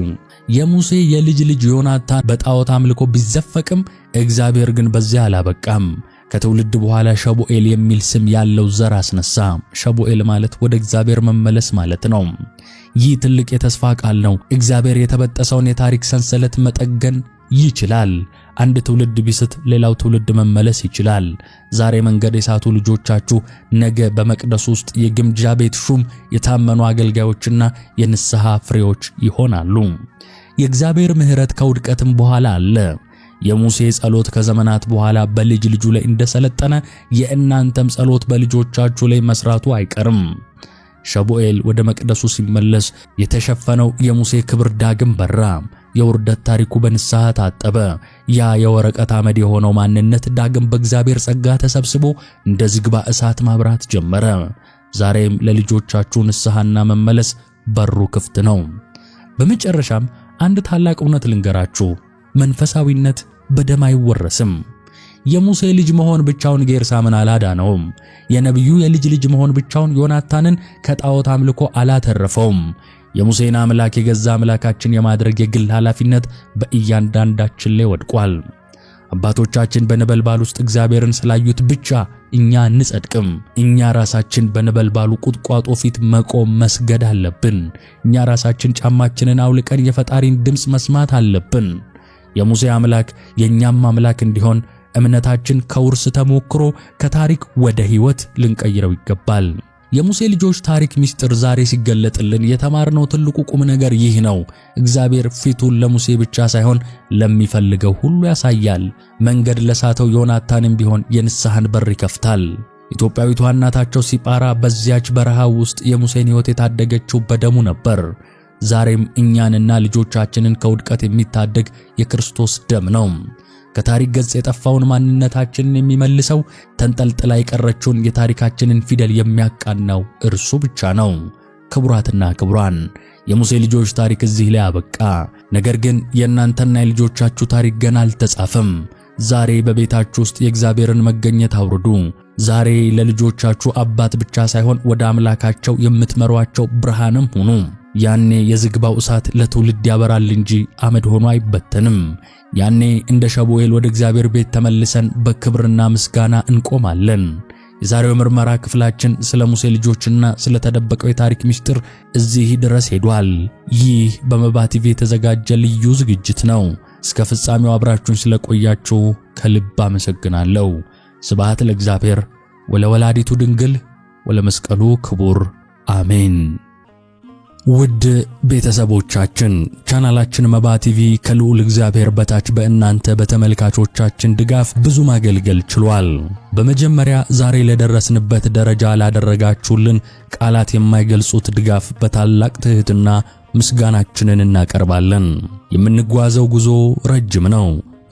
[SPEAKER 1] የሙሴ የልጅ ልጅ ዮናታን በጣዖት አምልኮ ቢዘፈቅም እግዚአብሔር ግን በዚያ አላበቃም። ከትውልድ በኋላ ሸቡኤል የሚል ስም ያለው ዘር አስነሳ። ሸቡኤል ማለት ወደ እግዚአብሔር መመለስ ማለት ነው። ይህ ትልቅ የተስፋ ቃል ነው። እግዚአብሔር የተበጠሰውን የታሪክ ሰንሰለት መጠገን ይችላል። አንድ ትውልድ ቢስት ሌላው ትውልድ መመለስ ይችላል። ዛሬ መንገድ የሳቱ ልጆቻችሁ ነገ በመቅደስ ውስጥ የግምጃ ቤት ሹም፣ የታመኑ አገልጋዮችና የንስሐ ፍሬዎች ይሆናሉ። የእግዚአብሔር ምሕረት ከውድቀትም በኋላ አለ። የሙሴ ጸሎት ከዘመናት በኋላ በልጅ ልጁ ላይ እንደሰለጠነ የእናንተም ጸሎት በልጆቻችሁ ላይ መስራቱ አይቀርም። ሸቡኤል ወደ መቅደሱ ሲመለስ የተሸፈነው የሙሴ ክብር ዳግም በራ። የውርደት ታሪኩ በንስሐ ታጠበ። ያ የወረቀት አመድ የሆነው ማንነት ዳግም በእግዚአብሔር ጸጋ ተሰብስቦ እንደ ዝግባ እሳት ማብራት ጀመረ። ዛሬም ለልጆቻችሁ ንስሐና መመለስ በሩ ክፍት ነው። በመጨረሻም አንድ ታላቅ እውነት ልንገራችሁ። መንፈሳዊነት በደም አይወረስም። የሙሴ ልጅ መሆን ብቻውን ጌርሳምን አላዳነውም። የነቢዩ የልጅ ልጅ መሆን ብቻውን ዮናታንን ከጣዖት አምልኮ አላተረፈውም። የሙሴን አምላክ የገዛ አምላካችን የማድረግ የግል ኃላፊነት በእያንዳንዳችን ላይ ወድቋል። አባቶቻችን በነበልባል ውስጥ እግዚአብሔርን ስላዩት ብቻ እኛ እንጸድቅም። እኛ ራሳችን በነበልባሉ ቁጥቋጦ ፊት መቆም መስገድ አለብን። እኛ ራሳችን ጫማችንን አውልቀን የፈጣሪን ድምፅ መስማት አለብን። የሙሴ አምላክ የኛም አምላክ እንዲሆን እምነታችን ከውርስ ተሞክሮ ከታሪክ ወደ ሕይወት ልንቀይረው ይገባል። የሙሴ ልጆች ታሪክ ምስጢር ዛሬ ሲገለጥልን የተማርነው ትልቁ ቁም ነገር ይህ ነው። እግዚአብሔር ፊቱን ለሙሴ ብቻ ሳይሆን ለሚፈልገው ሁሉ ያሳያል። መንገድ ለሳተው ዮናታንም ቢሆን የንስሐን በር ይከፍታል። ኢትዮጵያዊቷ እናታቸው ሲጳራ በዚያች በረሃ ውስጥ የሙሴን ሕይወት የታደገችው በደሙ ነበር። ዛሬም እኛንና ልጆቻችንን ከውድቀት የሚታደግ የክርስቶስ ደም ነው። ከታሪክ ገጽ የጠፋውን ማንነታችንን የሚመልሰው፣ ተንጠልጥላ የቀረችውን የታሪካችንን ፊደል የሚያቃናው እርሱ ብቻ ነው። ክቡራትና ክቡራን፣ የሙሴ ልጆች ታሪክ እዚህ ላይ አበቃ። ነገር ግን የእናንተና የልጆቻችሁ ታሪክ ገና አልተጻፈም። ዛሬ በቤታችሁ ውስጥ የእግዚአብሔርን መገኘት አውርዱ። ዛሬ ለልጆቻችሁ አባት ብቻ ሳይሆን ወደ አምላካቸው የምትመሯቸው ብርሃንም ሁኑ። ያኔ የዝግባው እሳት ለትውልድ ያበራል እንጂ አመድ ሆኖ አይበተንም። ያኔ እንደ ሸቡኤል ወደ እግዚአብሔር ቤት ተመልሰን በክብርና ምስጋና እንቆማለን። የዛሬው ምርመራ ክፍላችን ስለ ሙሴ ልጆችና ስለ ተደበቀው የታሪክ ምስጢር እዚህ ድረስ ሄዷል። ይህ በመባ ቲቪ የተዘጋጀ ልዩ ዝግጅት ነው። እስከ ፍጻሜው አብራችሁን ስለቆያችሁ ከልብ አመሰግናለሁ። ስብሐት ለእግዚአብሔር ወለወላዲቱ ድንግል ወለመስቀሉ ክቡር አሜን። ውድ ቤተሰቦቻችን ቻናላችን መባ ቲቪ ከልዑል እግዚአብሔር በታች በእናንተ በተመልካቾቻችን ድጋፍ ብዙ ማገልገል ችሏል። በመጀመሪያ ዛሬ ለደረስንበት ደረጃ ላደረጋችሁልን ቃላት የማይገልጹት ድጋፍ በታላቅ ትህትና ምስጋናችንን እናቀርባለን። የምንጓዘው ጉዞ ረጅም ነው፣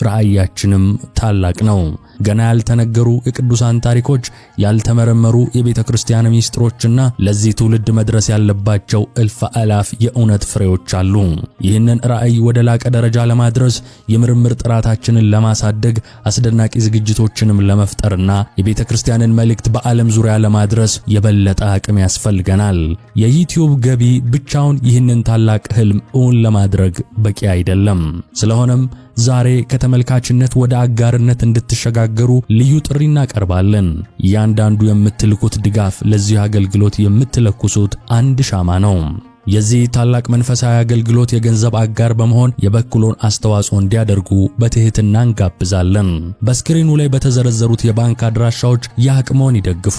[SPEAKER 1] ራእያችንም ታላቅ ነው። ገና ያልተነገሩ የቅዱሳን ታሪኮች፣ ያልተመረመሩ የቤተ ክርስቲያን ሚስጥሮችና ለዚህ ትውልድ መድረስ ያለባቸው እልፍ አላፍ የእውነት ፍሬዎች አሉ። ይህንን ራእይ ወደ ላቀ ደረጃ ለማድረስ የምርምር ጥራታችንን ለማሳደግ አስደናቂ ዝግጅቶችንም ለመፍጠርና የቤተ ክርስቲያንን መልእክት በዓለም ዙሪያ ለማድረስ የበለጠ አቅም ያስፈልገናል። የዩቲዩብ ገቢ ብቻውን ይህንን ታላቅ ህልም እውን ለማድረግ በቂ አይደለም። ስለሆነም ዛሬ ከተመልካችነት ወደ አጋርነት እንድትሸጋገሩ ልዩ ጥሪ እናቀርባለን። እያንዳንዱ የምትልኩት ድጋፍ ለዚህ አገልግሎት የምትለኩሱት አንድ ሻማ ነው። የዚህ ታላቅ መንፈሳዊ አገልግሎት የገንዘብ አጋር በመሆን የበኩሎን አስተዋጽኦ እንዲያደርጉ በትህትና እንጋብዛለን። በስክሪኑ ላይ በተዘረዘሩት የባንክ አድራሻዎች የአቅሞን ይደግፉ።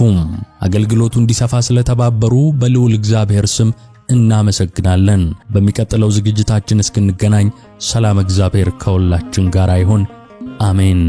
[SPEAKER 1] አገልግሎቱ እንዲሰፋ ስለተባበሩ በልዑል እግዚአብሔር ስም እናመሰግናለን። በሚቀጥለው ዝግጅታችን እስክንገናኝ ሰላም እግዚአብሔር ከሁላችን ጋር ይሁን። አሜን።